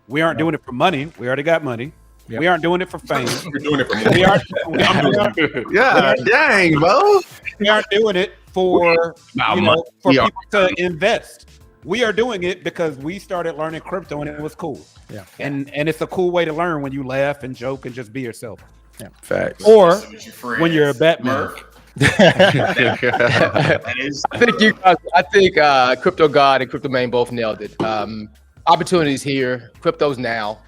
We aren't doing it for money. We already got money. We aren't doing it for fame. We're doing it for money. Dang, bro. We aren't doing it for people to invest. We are doing it because we started learning crypto and it was cool. Yeah. And it's a cool way to learn when you laugh and joke and just be yourself. Yeah. Facts. Or when you're a Batman. I think Crypto God and Crypto Main both nailed it. Opportunities here, crypto's now.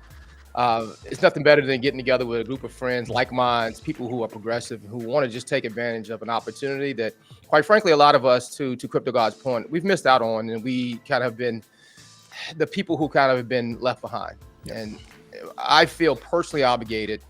It's nothing better than getting together with a group of friends, like minds, people who are progressive, who want to just take advantage of an opportunity that, quite frankly, a lot of us, to Crypto God's point, we've missed out on, and we kind of have been the people who kind of have been left behind. And I feel personally obligated,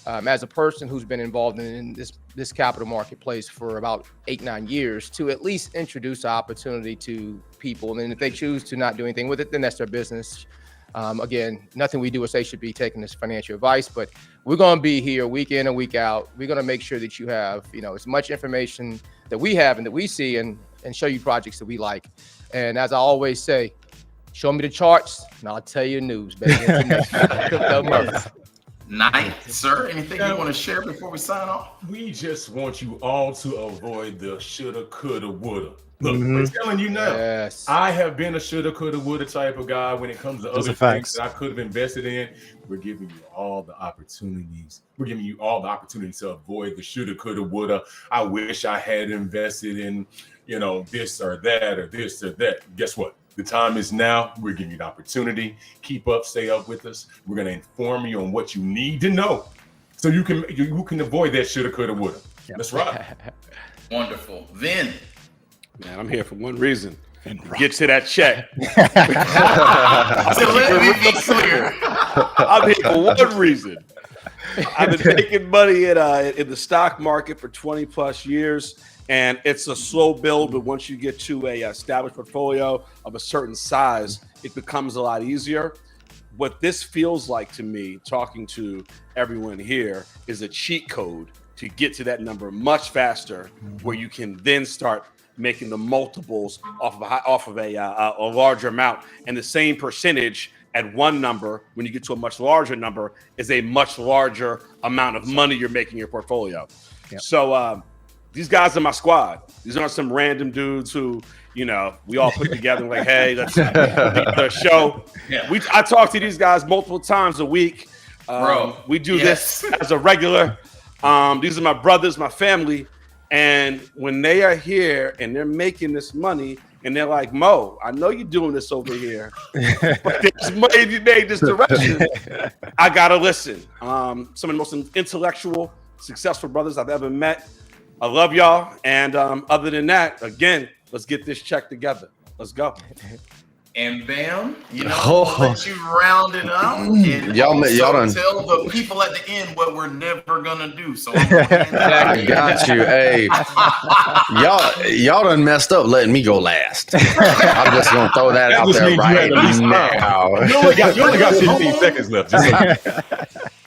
as a person who's been involved in this capital marketplace for about 8-9 years, to at least introduce the opportunity to people. And if they choose to not do anything with it, then that's their business. Again, nothing we do or say should be taken as financial advice, but we're going to be here week in and week out. We're going to make sure that you have, as much information that we have and that we see, and show you projects that we like. And as I always say, show me the charts and I'll tell you the news, baby. Knight, sir, anything you want to share before we sign off? We just want you all to avoid the shoulda, coulda, woulda. Look, Mhm. we're telling you now. Yes. I have been a shoulda, coulda, woulda type of guy when it comes to Those other are facts. things that I could have invested in. We're giving you all the opportunities. We're giving you all the opportunities to avoid the shoulda, coulda, woulda. I wish I had invested in, this or that or this or that. Guess what? The time is now. We're giving you the opportunity. Keep up, stay up with us. We're gonna inform you on what you need to know, so you can avoid that shoulda, coulda, woulda. Let's rock. Wonderful. Then, Man, I'm here for one reason. Get to that check. so let me be clear. I'm here for one reason. I've been making money in the stock market for 20 plus years, and it's a slow build. But once you get to a established portfolio of a certain size, it becomes a lot easier. What this feels like to me, talking to everyone here, is a cheat code to get to that number much faster, where you can then start making the multiples off of a larger amount, and the same percentage at one number, when you get to a much larger number, is a much larger amount of money you're making in your portfolio. Yep. So these guys are my squad. These aren't some random dudes who, we all put together and like, hey, let's do the show. Yeah. I talk to these guys multiple times a week. Bro, We do yes. this as a regular. These are my brothers, my family. And when they are here and they're making this money, and they're like, Mo, I know you're doing this over here, but there's money to be made this direction. I gotta listen. Some of the most intellectual, successful brothers I've ever met. I love y'all. And other than that, again, let's get this check together. Let's go. And Bam, Oh. we'll let you round it up. And Y'all also done- tell the people at the end what we're never gonna do. So I'm gonna hand it I got you. Hey, y'all done messed up letting me go last. I'm just gonna throw that out just there means you had right the least now. You only got 15 seconds left. Just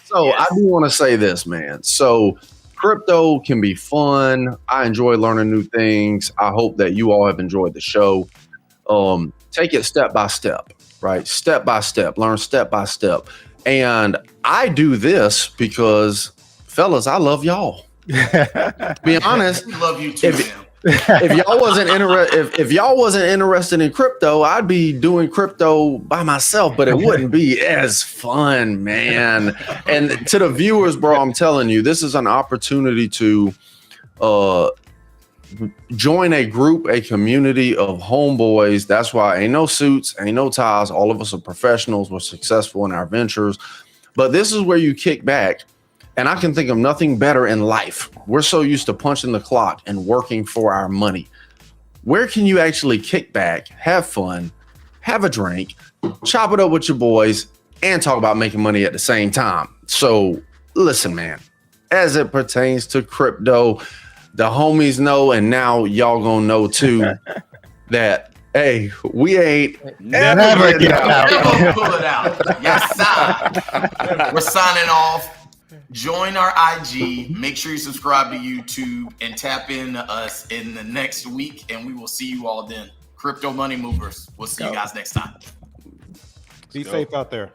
So I do want to say this, man. So crypto can be fun. I enjoy learning new things. I hope that you all have enjoyed the show. Take it step by step, right? Step by step, learn step by step. And I do this because, fellas, I love y'all. To be honest, we love you too, Bam. if y'all wasn't interested in crypto, I'd be doing crypto by myself, but it wouldn't be as fun, man. And to the viewers, bro, I'm telling you, this is an opportunity to join a group, a community of homeboys. That's why ain't no suits, ain't no ties. All of us are professionals. We're successful in our ventures. But this is where you kick back. And I can think of nothing better in life. We're so used to punching the clock and working for our money. Where can you actually kick back, have fun, have a drink, chop it up with your boys, and talk about making money at the same time? So listen, man, as it pertains to crypto, the homies know, and now y'all gonna know too, that, hey, we ain't Never get out. We're gonna pull it out. Yes, sir. We're signing off. Join our IG. Make sure you subscribe to YouTube and tap in us in the next week, and we will see you all then. Crypto Money Movers. We'll see you guys next time. Be safe out there.